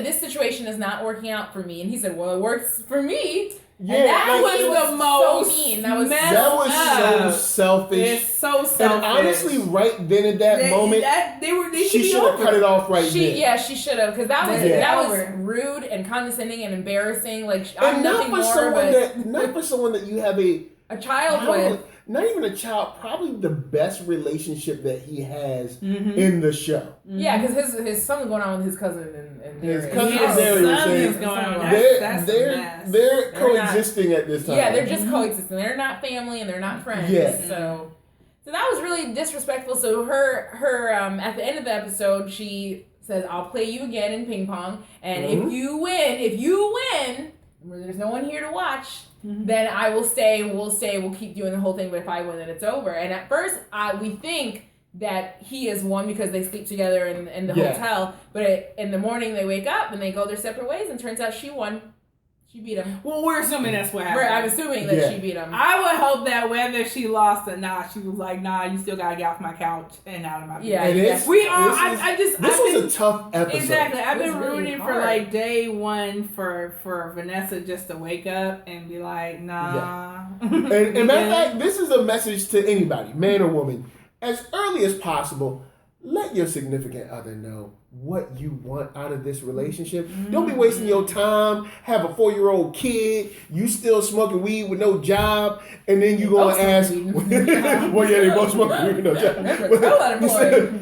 Speaker 3: this situation is not working out for me, and he said, well, it works for me.
Speaker 1: Yeah,
Speaker 3: and that was the most
Speaker 2: so mean.
Speaker 1: That was so selfish.
Speaker 2: It's so selfish.
Speaker 1: And honestly, right then at that moment, she should have cut it off right then.
Speaker 3: Yeah, she should have, because that was rude and condescending and embarrassing. Like, I'm nothing more.
Speaker 1: Not for someone that you have a
Speaker 3: child with.
Speaker 1: not even a child, probably the best relationship that he has in the show.
Speaker 3: Mm-hmm. Yeah, because his son's going on with his cousin and
Speaker 1: his
Speaker 3: Darius.
Speaker 1: cousin and Darius. They're coexisting at this time.
Speaker 3: Yeah, they're just coexisting. They're not family and they're not friends.
Speaker 1: Yeah.
Speaker 3: So that was really disrespectful. So her at the end of the episode, she says, "I'll play you again in ping pong, and if you win, there's no one here to watch." Then I will stay. We'll keep doing the whole thing. But if I win, then it's over. And at first, we think that he has won because they sleep together in the hotel. But in the morning, they wake up and they go their separate ways. And turns out she won. She beat him.
Speaker 2: Well, we're assuming that's what happened.
Speaker 3: I'm assuming that she beat him.
Speaker 2: I would hope that whether she lost or not, she was like, "Nah, you still gotta get off my couch and out of my bed."
Speaker 1: Yeah,
Speaker 2: This
Speaker 1: was a tough episode.
Speaker 2: Exactly. I've been
Speaker 3: really
Speaker 2: rooting for like day one for Vanessa just to wake up and be like, "Nah."
Speaker 1: Yeah. And matter of fact, this is a message to anybody, man or woman, as early as possible. Let your significant other know what you want out of this relationship. Don't be wasting your time. Have a 4-year-old kid. You still smoking weed with no job, and then you go and ask. Well, yeah, they both smoking weed with no job.
Speaker 2: And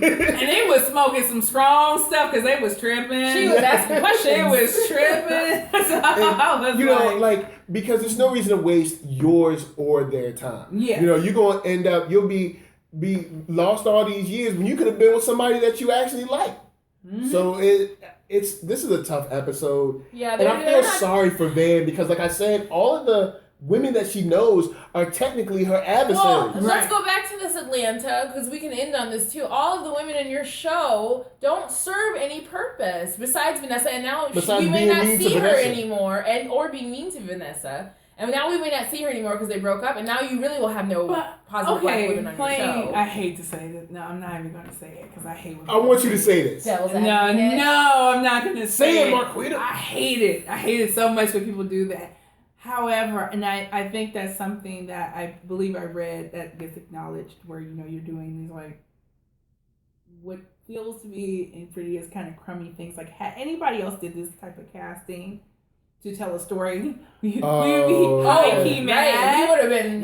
Speaker 2: they was smoking some strong stuff because they was tripping.
Speaker 3: She was asking questions.
Speaker 2: She was tripping. So I was
Speaker 1: because there's no reason to waste yours or their time.
Speaker 2: Yeah.
Speaker 1: You're going to end up. You'll be lost all these years when you could have been with somebody that you actually like. So this is a tough episode. Yeah, and I feel sorry for Van because, like I said, all of the women that she knows are technically her adversaries.
Speaker 3: Well, let's go back to this Atlanta because we can end on this too. All of the women in your show don't serve any purpose besides Vanessa, and now we may not see her anymore, or be mean to Vanessa. And now we may not see her anymore because they broke up, and now you really will have no positive black women on your show.
Speaker 2: I hate to say this. No, I'm not even going to say it because I hate it.
Speaker 1: I want you to say this.
Speaker 2: No, I'm not going to say
Speaker 1: it. Marqueeda.
Speaker 2: I hate it. I hate it so much when people do that. However, and I think that's something that I believe I read that gets acknowledged where, you're doing these, like, what feels to me and pretty as kind of crummy things. Like, had anybody else did this type of casting to tell a story, we would be high-key mad.
Speaker 3: We would have been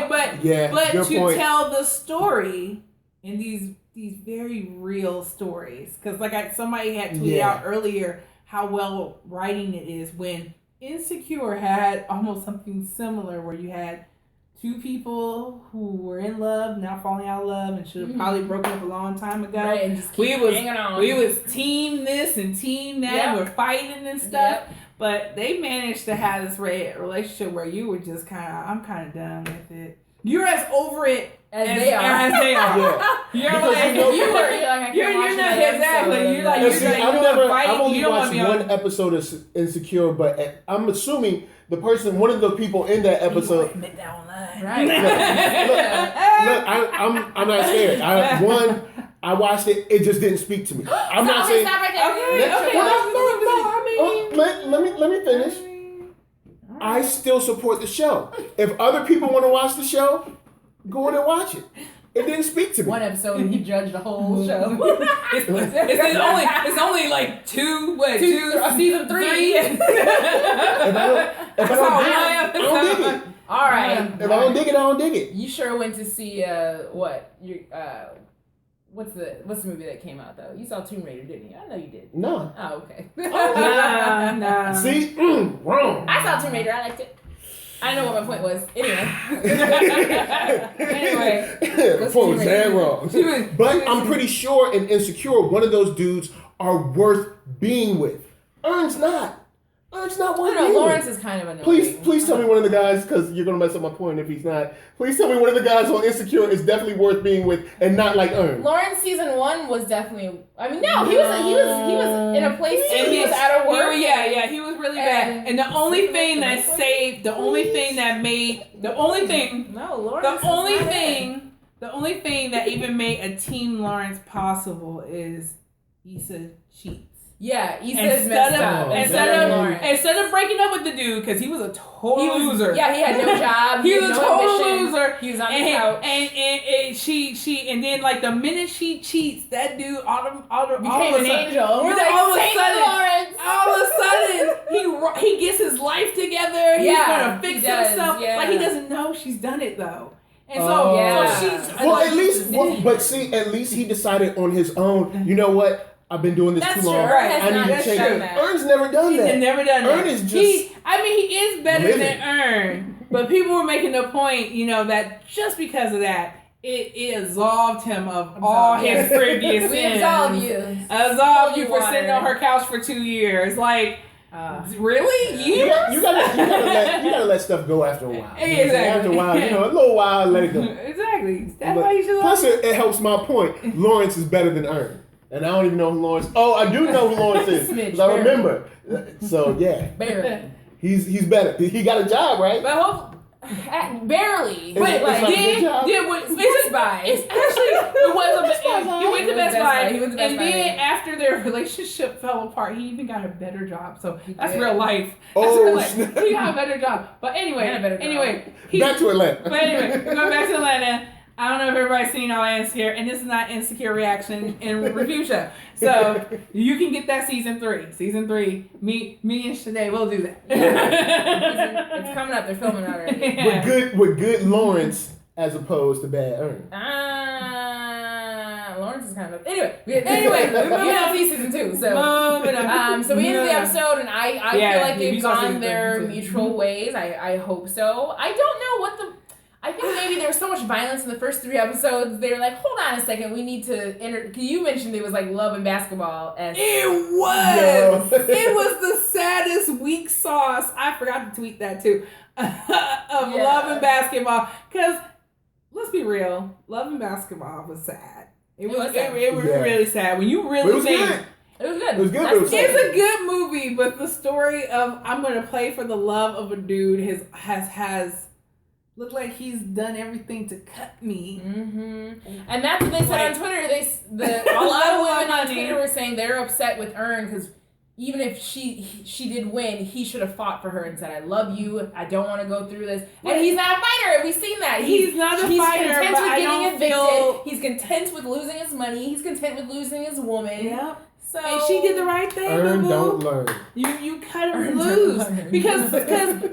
Speaker 2: but to tell the story in these very real stories, because somebody had tweeted out earlier how well writing it is when Insecure had almost something similar where you had two people who were in love, now falling out of love, and should have probably broken up a long time ago.
Speaker 3: Right, and just keep hanging on.
Speaker 2: We was team this and team that. Yep. We're fighting and stuff. Yep. But they managed to have this relationship where you were just I'm kind of done with it. You're as over it as they are.
Speaker 1: Yeah.
Speaker 2: You're not exactly. You're like,
Speaker 1: I've only watched one episode of Insecure, but I'm assuming one of the people in that episode.
Speaker 2: Admit that online.
Speaker 3: Right.
Speaker 1: Look, I'm not scared. I watched it. It just didn't speak to me. I'm not saying.
Speaker 3: Stop right there.
Speaker 1: Let me finish. I still support the show. If other people want to watch the show, go in and watch it. It didn't speak to me.
Speaker 3: One episode and he judged the whole show.
Speaker 2: it's only like two
Speaker 3: season 3.
Speaker 1: If I don't dig it.
Speaker 3: All right.
Speaker 1: If I don't dig it, I don't dig it.
Speaker 3: You sure went to see what's the movie that came out though? You saw Tomb Raider, didn't you? I know you did.
Speaker 1: No.
Speaker 3: Oh, okay.
Speaker 2: Nah.
Speaker 1: See? Wrong.
Speaker 3: I saw Tomb Raider. I liked it. I know what my point was. Anyway.
Speaker 1: Point was dead wrong. But I'm pretty sure in Insecure, one of those dudes are worth being with. Ern's not. Ern's not worth being with.
Speaker 3: Lawrence is kind of annoying.
Speaker 1: Please tell me one of the guys, because you're going to mess up my point if he's not. Please tell me one of the guys on Insecure is definitely worth being with and not like Ern.
Speaker 3: Lawrence season 1 was definitely. I mean, no, he was in a place and he was out of work.
Speaker 2: He was really bad. And the only thing that saved, the only thing that even made a Team Lawrence possible is Issa cheats.
Speaker 3: Yeah, Issa's messed up.
Speaker 2: Instead of breaking up with the dude, because he was a total loser.
Speaker 3: Yeah, he had no job.
Speaker 2: He was a total loser.
Speaker 3: He was on the couch.
Speaker 2: And then like the minute she cheats, that dude
Speaker 3: became an angel.
Speaker 2: We're like, all of a sudden, he gets his life together. He's gonna fix himself.
Speaker 3: Yeah.
Speaker 2: Like he doesn't know she's done it though. And
Speaker 3: so
Speaker 2: she's
Speaker 1: at least he decided on his own. You know what? I've been doing this too long.
Speaker 2: Right.
Speaker 1: I need to change it. Ern's never done that.
Speaker 2: He's never done that.
Speaker 1: Ern is just.
Speaker 2: He is better than Ern, but people were making a point, that just because of that, it absolved him of all his previous sins.
Speaker 3: We absolve you.
Speaker 2: Absolve you for sitting on her couch for 2 years. Like, really?
Speaker 1: You gotta let stuff go after a while.
Speaker 2: Exactly.
Speaker 1: After a while, a little while, let it go.
Speaker 2: Exactly. That's why you should.
Speaker 1: Plus, it helps my point. Lawrence is better than Ern. And I don't even know who Lawrence. Oh, I do know who Lawrence is because I remember. So yeah,
Speaker 3: barely.
Speaker 1: He's better. He got a job, right?
Speaker 3: But barely.
Speaker 2: But
Speaker 3: Best Buy.
Speaker 2: It was he went to Best Buy,
Speaker 3: and
Speaker 2: then after their relationship fell apart, he even got a better job. So that's
Speaker 3: did.
Speaker 2: real life. He got a better job. But anyway,
Speaker 1: back to Atlanta.
Speaker 2: But anyway, we're going back to Atlanta. I don't know if everybody's seen all Insecure, and this is not Insecure Reaction and Review Show. So you can get that season 3. Season 3, me and Sade will do that.
Speaker 3: It's coming up. They're filming already.
Speaker 2: Yeah.
Speaker 1: With good Lawrence as opposed to bad Ern.
Speaker 3: Lawrence is kind of anyway. We don't see season 2, so so we ended the episode, and I feel like they've gone their mutual ways. I hope so. I don't know I think maybe there was so much violence in the first 3 episodes. They were like, hold on a second, we need to enter. You mentioned it was like love and basketball.
Speaker 2: It was. It was the saddest weak sauce. I forgot to tweet that too. Of love and basketball. Because let's be real, love and basketball was sad. It was really sad. When you really think.
Speaker 3: It was good.
Speaker 1: It was good.
Speaker 2: It's a good movie, but the story of I'm going to play for the love of a dude has looked like he's done everything to cut me.
Speaker 3: Mm-hmm. And that's what they said on Twitter. A lot of women on Twitter were saying they're upset with Ern because even if she did win, he should have fought for her and said, I love you, I don't want to go through this. And he's not a fighter. We've seen that.
Speaker 2: He's not a fighter,
Speaker 3: content
Speaker 2: but
Speaker 3: with
Speaker 2: I
Speaker 3: getting
Speaker 2: don't
Speaker 3: evicted. He's content with losing his money. He's content with losing his woman.
Speaker 2: Yep.
Speaker 3: So,
Speaker 2: and she did the right thing.
Speaker 1: Ern don't learn.
Speaker 2: You cut him loose because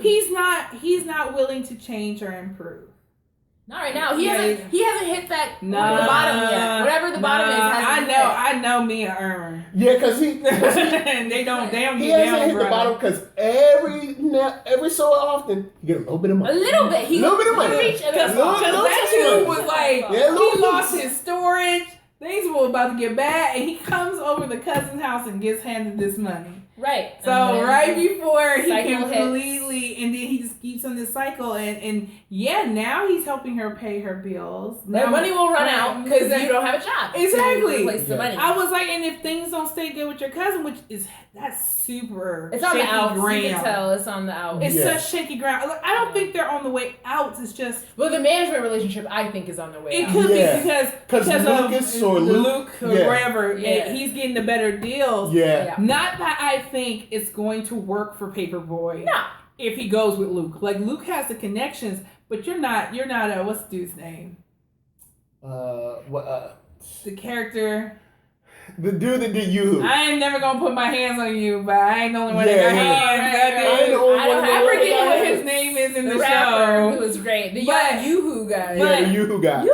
Speaker 2: he's not willing to change or improve.
Speaker 3: Not right now. He hasn't hit that the bottom yet. Whatever the bottom is.
Speaker 2: I know me and Ern.
Speaker 1: Yeah, because he
Speaker 2: they don't
Speaker 1: he
Speaker 2: get down,
Speaker 1: hasn't hit the bottom because every so often you get a little bit of money.
Speaker 3: A little bit.
Speaker 2: Because that dude was like he lost his storage. Things were about to get bad, and he comes over the cousin's house and gets handed this money.
Speaker 3: Right.
Speaker 2: So right before he completely, and then he just keeps on this cycle, and now he's helping her pay her bills.
Speaker 3: That money will run out because you don't have a job.
Speaker 2: Exactly.
Speaker 3: Replace the money.
Speaker 2: I was like, and if things don't stay good with your cousin, that's super.
Speaker 3: It's on the out.
Speaker 2: Ground.
Speaker 3: You can tell it's on the out.
Speaker 2: It's such shaky ground. Look, I don't think they're on the way out. It's just
Speaker 3: the management relationship I think is on the way out.
Speaker 2: It could be because of Luke or wherever.
Speaker 3: Yeah.
Speaker 2: He's getting the better deals.
Speaker 1: Yeah.
Speaker 2: Not that I think it's going to work for Paperboy.
Speaker 3: No.
Speaker 2: If he goes with Luke, like Luke has the connections, but you're not. What's the dude's name? The character.
Speaker 1: The dude that did you.
Speaker 2: I ain't never gonna put my hands on you, but I ain't the only one that got hands. I forget what his name is in the show.
Speaker 3: Who was great. The Yoo-Hoo guy.
Speaker 1: The Yoo-Hoo guy.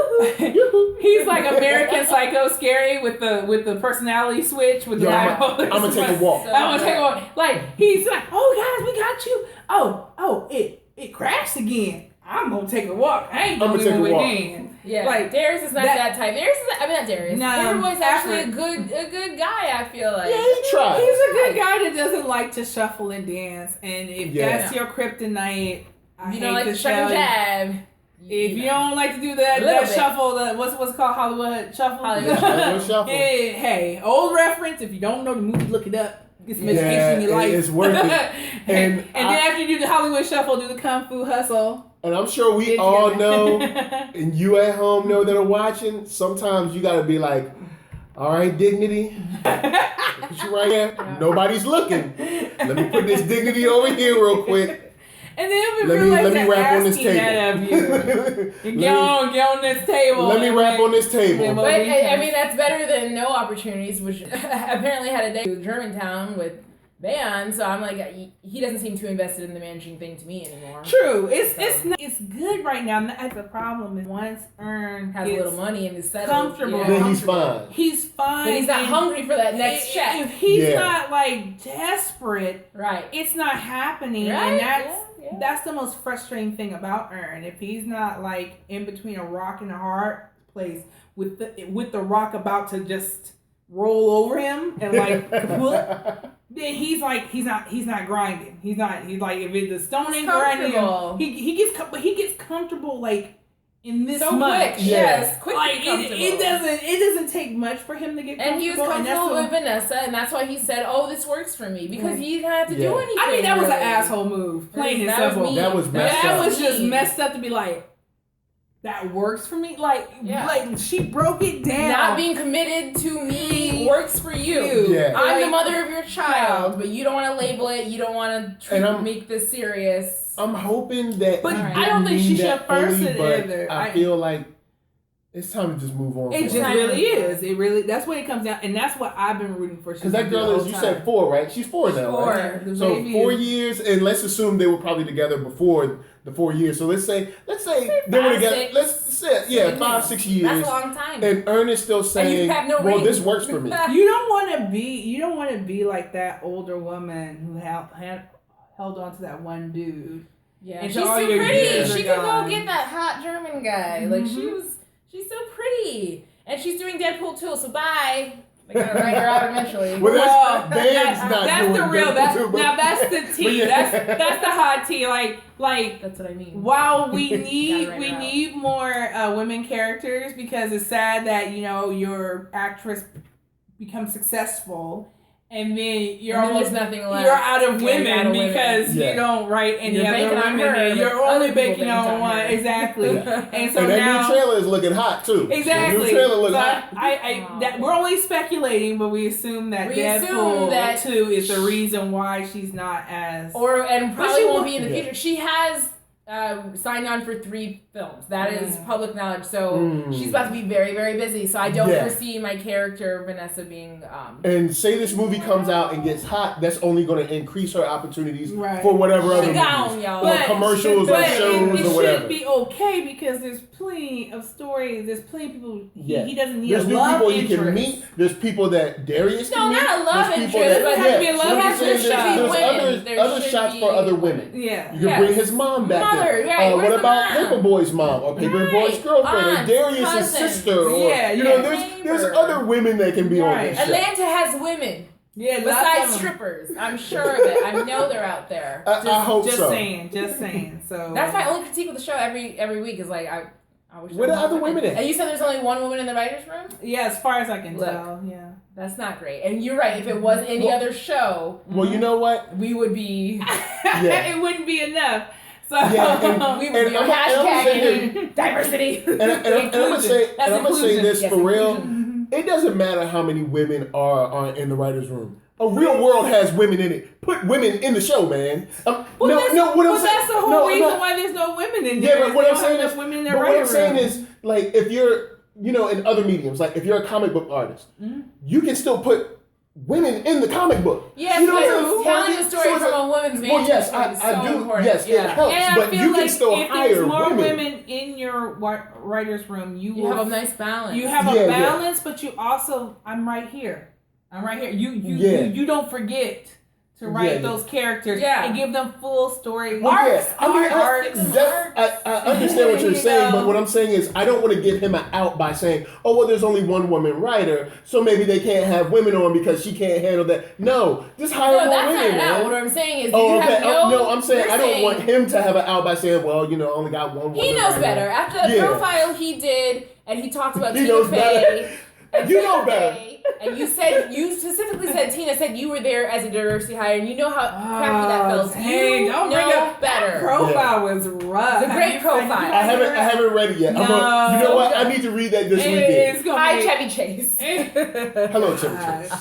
Speaker 2: He's like American Psycho scary with the personality switch with the bipolar.
Speaker 1: I'm gonna take a walk.
Speaker 2: I'm gonna take a walk. Like he's like, oh guys, we got you. Oh, it crashed again. I'm gonna take a walk. I ain't gonna do it with hands.
Speaker 3: Yeah, like Darius is not that type. Not Darius.
Speaker 2: No,
Speaker 3: Paperboy's actually a good guy. I feel like.
Speaker 1: Yeah, he tries.
Speaker 2: He's a good guy that doesn't like to shuffle and dance. And if that's your kryptonite,
Speaker 3: you don't like to shuffle jab.
Speaker 2: If you don't like to do that shuffle, what's it called, Hollywood shuffle?
Speaker 1: Hollywood shuffle.
Speaker 2: Hey, old reference. If you don't know the movie, look it up. Get some education in your life.
Speaker 1: It's worth it.
Speaker 2: And then after you do the Hollywood shuffle, do the Kung Fu hustle.
Speaker 1: And I'm sure we all know, and you at home know that are watching, sometimes you got to be like, All right, Dignity. Put you right there. Yeah. Nobody's looking. Let me put this Dignity over here real quick.
Speaker 2: And then let me rap on this table. Get on this table.
Speaker 1: Let me rap on this table.
Speaker 3: But I mean, that's better than no opportunities, which apparently had a day with Germantown with Van. So I'm like, he doesn't seem too invested in the managing thing to me anymore.
Speaker 2: True. It's good right now. That's the problem. Is once Earn
Speaker 3: has a little money and is settled,
Speaker 1: comfortable, then he's fine.
Speaker 2: He's fine.
Speaker 3: But he's not hungry for that next check.
Speaker 2: If he's not like desperate,
Speaker 3: right?
Speaker 2: It's not happening,
Speaker 3: right?
Speaker 2: And that's the most frustrating thing about Earn. If he's not like in between a rock and a hard place with the rock about to just roll over him and like then he's not grinding. He's like if the stone ain't grinding him, he gets comfortable like in this
Speaker 3: so
Speaker 2: much.
Speaker 3: Quick. Yes, quick.
Speaker 2: Like it doesn't take much for him to get comfortable.
Speaker 3: And he was comfortable with Vanessa, and that's why he said, "Oh, this works for me," because he didn't have to do anything.
Speaker 2: I think that was an asshole move. Plain and simple.
Speaker 1: That was messed up.
Speaker 2: That was just messed up to be like, that works for me. Like she broke it down.
Speaker 3: Not being committed to me works for you.
Speaker 1: Yeah.
Speaker 3: I'm the mother of your child, but you don't want to label it. You don't want to make this serious.
Speaker 1: I'm hoping that.
Speaker 2: But I don't think she should first it either.
Speaker 1: I feel like it's time to just move on.
Speaker 2: It just really is. It really. That's what it comes down, and that's what I've been rooting for.
Speaker 1: Because that girl is, you said 4, right? She's 4 now, right? So 4 years, and let's assume they were probably together before the 4 years. So let's say they were together. Let's say 5, 6 years.
Speaker 3: That's a long time.
Speaker 1: And Ernest still saying, "Well, this works for me."
Speaker 2: You don't want to be like that older woman who held on to that one dude.
Speaker 3: Yeah, and she's so pretty. She could go get that hot German guy.
Speaker 2: Mm-hmm.
Speaker 3: Like she's so pretty, and she's doing Deadpool too. So bye. They're gonna write her out eventually.
Speaker 1: Well, that's
Speaker 2: the real. That's the tea. That's the hot tea. Like
Speaker 3: that's what I mean.
Speaker 2: While we need more women characters, because it's sad that your actress becomes successful. And then there's nothing left. You're out of women because you don't write any other women. You're only banking on one. Exactly. And so
Speaker 1: that new trailer is looking hot too.
Speaker 2: Exactly.
Speaker 1: The new trailer looks hot.
Speaker 2: That we're only speculating, but we assume that Deadpool 2 is the reason why she's not as
Speaker 3: and probably won't be in the future. She has signed on for 3 films. That is public knowledge. So she's about to be very, very busy. So I don't foresee my character Vanessa being.
Speaker 1: And say this movie comes out and gets hot, that's only going to increase her opportunities for whatever other movies, or commercials or shows or whatever.
Speaker 2: It should be okay because there's plenty of stories. There's plenty of people he doesn't need.
Speaker 1: There's new people you can meet. There's people that Darius can meet.
Speaker 3: No, not a love interest, but
Speaker 2: has to be a love interest.
Speaker 1: There's other shots for other women.
Speaker 2: Yeah,
Speaker 1: you can bring his mom back. What about Paperboy's mom or Paperboy's girlfriend or Darius' sister? Or there's other women that can be on this show.
Speaker 3: Atlanta has women. Yeah, besides strippers. I'm sure of it. I know they're out there.
Speaker 1: I hope so.
Speaker 2: Just saying. So
Speaker 3: that's my only critique of the show every week is like I wish.
Speaker 1: Where the other women at?
Speaker 3: And you said there's only one woman in the writers' room?
Speaker 2: Yeah, as far as I can tell. Yeah.
Speaker 3: That's not great. And you're right. If it was any other show,
Speaker 1: well, you know what?
Speaker 3: We would be.
Speaker 2: It wouldn't be enough. So
Speaker 3: we would be hashtagging diversity.
Speaker 1: And I'm gonna say this for real. It doesn't matter how many women are in the writers' room. A real world has women in it. Put women in the show, man.
Speaker 2: That's the whole reason why there's no women in there.
Speaker 1: Yeah, but what I'm saying is, like, if you're, in other mediums, like if you're a comic book artist, you can still put women in the comic book.
Speaker 3: Yes, telling the story from a woman's vantage point is so
Speaker 1: do.
Speaker 3: important.
Speaker 1: Yes, it helps, but you can still hire women. If there's
Speaker 2: more women in your writer's room, you
Speaker 3: have a nice balance.
Speaker 2: You have a balance, but you also, I'm right here. You don't forget to write those characters and give them full story arcs.
Speaker 1: I understand what you're saying, but what I'm saying is I don't want to give him an out by saying, oh, well, there's only one woman writer, so maybe they can't have women on because she can't handle that. No, just hire more women.
Speaker 3: No, what I'm saying is
Speaker 1: I'm saying I don't want him to have an out by saying, well, I only got one woman.
Speaker 3: He knows better. After the profile he did, and he talked about
Speaker 1: Tina Fey. You know better.
Speaker 3: And you specifically said Tina said you were there as a diversity hire, and you know how crappy that felt.
Speaker 2: Dang,
Speaker 3: You know better.
Speaker 2: That profile was rough.
Speaker 3: It's a great profile.
Speaker 1: I haven't read it yet.
Speaker 2: No.
Speaker 1: You know what? I need to read that this weekend.
Speaker 3: Hi, Chevy Chase.
Speaker 1: Hello, Chevy Chase.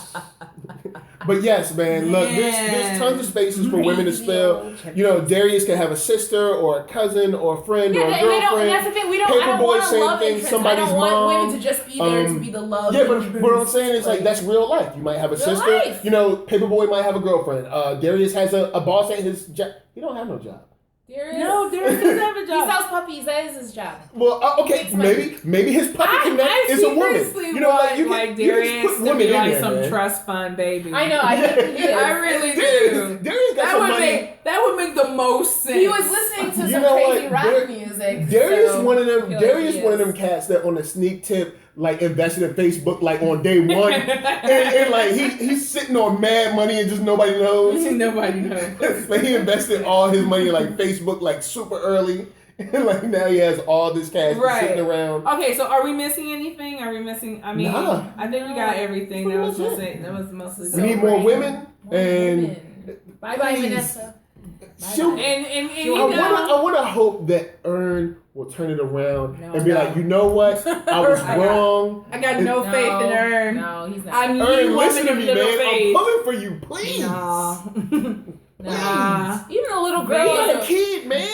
Speaker 1: But yes, man, look, there's tons of spaces for women to spill. You know, Darius can have a sister or a cousin or a friend or a girlfriend.
Speaker 3: And that's the thing. I don't want a love interest. I don't want women to just be there to be the love.
Speaker 1: Yeah, but what I'm saying is like that's real life. You might have a sister. Life. You know, Paperboy might have a girlfriend. Darius has a boss at his job. He don't have no job.
Speaker 3: Darius
Speaker 2: doesn't have a job.
Speaker 3: He sells puppies. That is his job.
Speaker 1: Well, okay, maybe his puppy connect is a woman.
Speaker 2: You know, like Darius
Speaker 1: just put women
Speaker 2: to be like
Speaker 1: there,
Speaker 2: some
Speaker 1: man.
Speaker 2: trust fund baby.
Speaker 3: I know. I
Speaker 2: really do.
Speaker 1: Darius got some money.
Speaker 2: That would make the most sense.
Speaker 3: He was listening to some crazy rock music.
Speaker 1: Darius one of them cats that on a sneak tip like invested in Facebook like on day one, and like he's sitting on mad money and just nobody knows.
Speaker 2: Nobody knows.
Speaker 1: Like he invested all his money in like Facebook like super early, and like now he has all this cash sitting around.
Speaker 2: Okay, so are we missing anything? I mean,
Speaker 1: nah.
Speaker 2: I think we got everything. That was mostly.
Speaker 1: We need more women and.
Speaker 3: Bye, Vanessa.
Speaker 1: I want to hope that Ern will turn it around and be like, you know what? I was wrong.
Speaker 2: I got no faith in Ern.
Speaker 3: No, he's not.
Speaker 1: Ern, listen to me, man. I'm pulling for you, please.
Speaker 3: Nah. Even a little girl.
Speaker 1: You got a kid, man.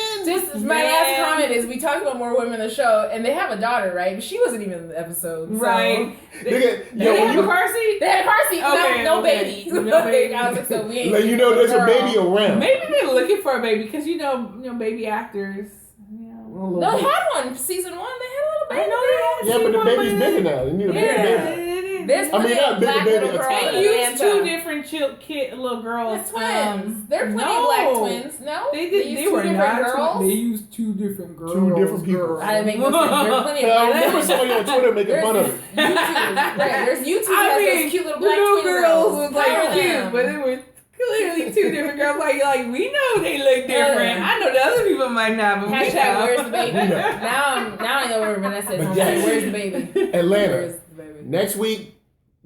Speaker 3: My last comment is we talked about more women on the show, and they have a daughter, right? But she wasn't even in the episode. So.
Speaker 2: Right.
Speaker 3: They had a car seat? They had a car seat.
Speaker 2: Okay,
Speaker 3: no baby.
Speaker 2: No baby.
Speaker 3: I was like, so we ain't.
Speaker 1: Like, you know, there's a baby around.
Speaker 2: Maybe they're looking for a baby because you know, baby actors.
Speaker 3: No, they had one. Season 1, they had a little baby.
Speaker 2: I know they had.
Speaker 1: Yeah, but the baby's bigger now. You need a bigger baby.
Speaker 3: There's
Speaker 1: not bigger baby.
Speaker 2: They used two different little girls.
Speaker 3: They're twins. They're plenty of black twins. No,
Speaker 2: they did. They were not girls. They used two different girls.
Speaker 1: Two different people.
Speaker 3: I didn't make no sense. There's plenty of.
Speaker 1: I remember somebody on Twitter making fun of it.
Speaker 3: There's YouTube that has those cute little black twin
Speaker 2: girls was like cute, but it was clearly two different girls. Like we know they look different. I know the other people might not, but we know.
Speaker 3: Where's the baby? Now I know where Vanessa is. Where's the baby?
Speaker 1: Atlanta. Next week.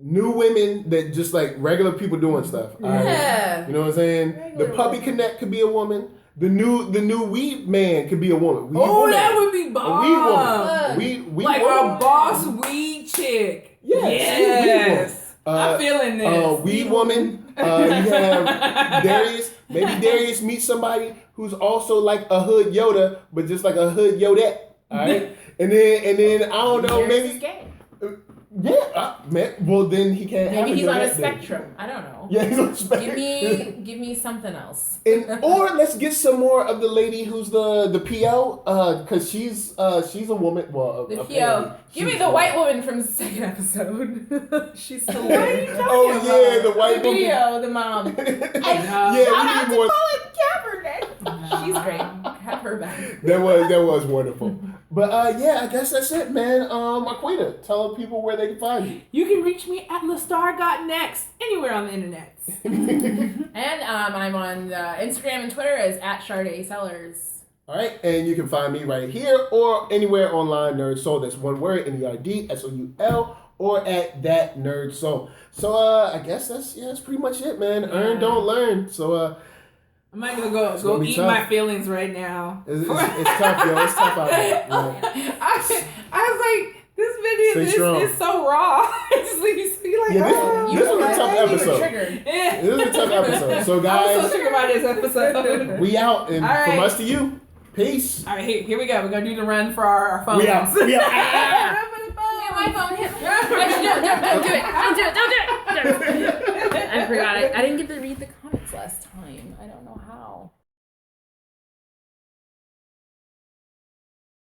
Speaker 1: New women that just like regular people doing stuff.
Speaker 3: Yeah.
Speaker 1: You know what I'm saying? Regular the puppy connect could be a woman. The new weed man could be a woman.
Speaker 2: That would be bomb.
Speaker 1: A weed woman.
Speaker 2: Like a boss weed chick. Yes. I'm feeling this.
Speaker 1: Weed woman. You have Darius. Maybe Darius meets somebody who's also like a hood Yoda, but just like a hood Yodette. All right. and then I don't know. Maybe. Yeah, man. Well, then he can't.
Speaker 3: Maybe he's on a spectrum. I don't know.
Speaker 1: Yeah, he's on a spectrum.
Speaker 3: Give me something else.
Speaker 1: Or let's get some more of the lady who's the PO, because she's a woman. Well,
Speaker 3: the PO. Give me the white woman from the second episode. She's so white.
Speaker 1: The white woman.
Speaker 3: The PO, the mom.
Speaker 1: We need more.
Speaker 3: She's great. Have her back.
Speaker 1: That was wonderful. But I guess that's it, man. Marqueeda, tell people where they can find you.
Speaker 2: You can reach me at LaStar.next, anywhere on the internet.
Speaker 3: And I'm on Instagram and Twitter as @Sade Sellers.
Speaker 1: All right, and you can find me right here or anywhere online, NERDSoul. That's one word, NERDSoul, or at ThatNERDSoul. So I guess that's pretty much it, man. Yeah. Earn, don't learn. So
Speaker 2: I'm not gonna go eat tough. My feelings right now.
Speaker 1: It's tough, yo. It's tough out there.
Speaker 2: I was like, this video is so raw. It's just like you like,
Speaker 1: this was a tough episode. This was a tough episode. So guys,
Speaker 2: I'm so triggered by this episode.
Speaker 1: We out, and from us to you, peace.
Speaker 2: All right, here we go. We're gonna do the run for our phones.
Speaker 1: We out.
Speaker 3: My phone hit. Don't do it. I forgot it. I didn't get to read the comments.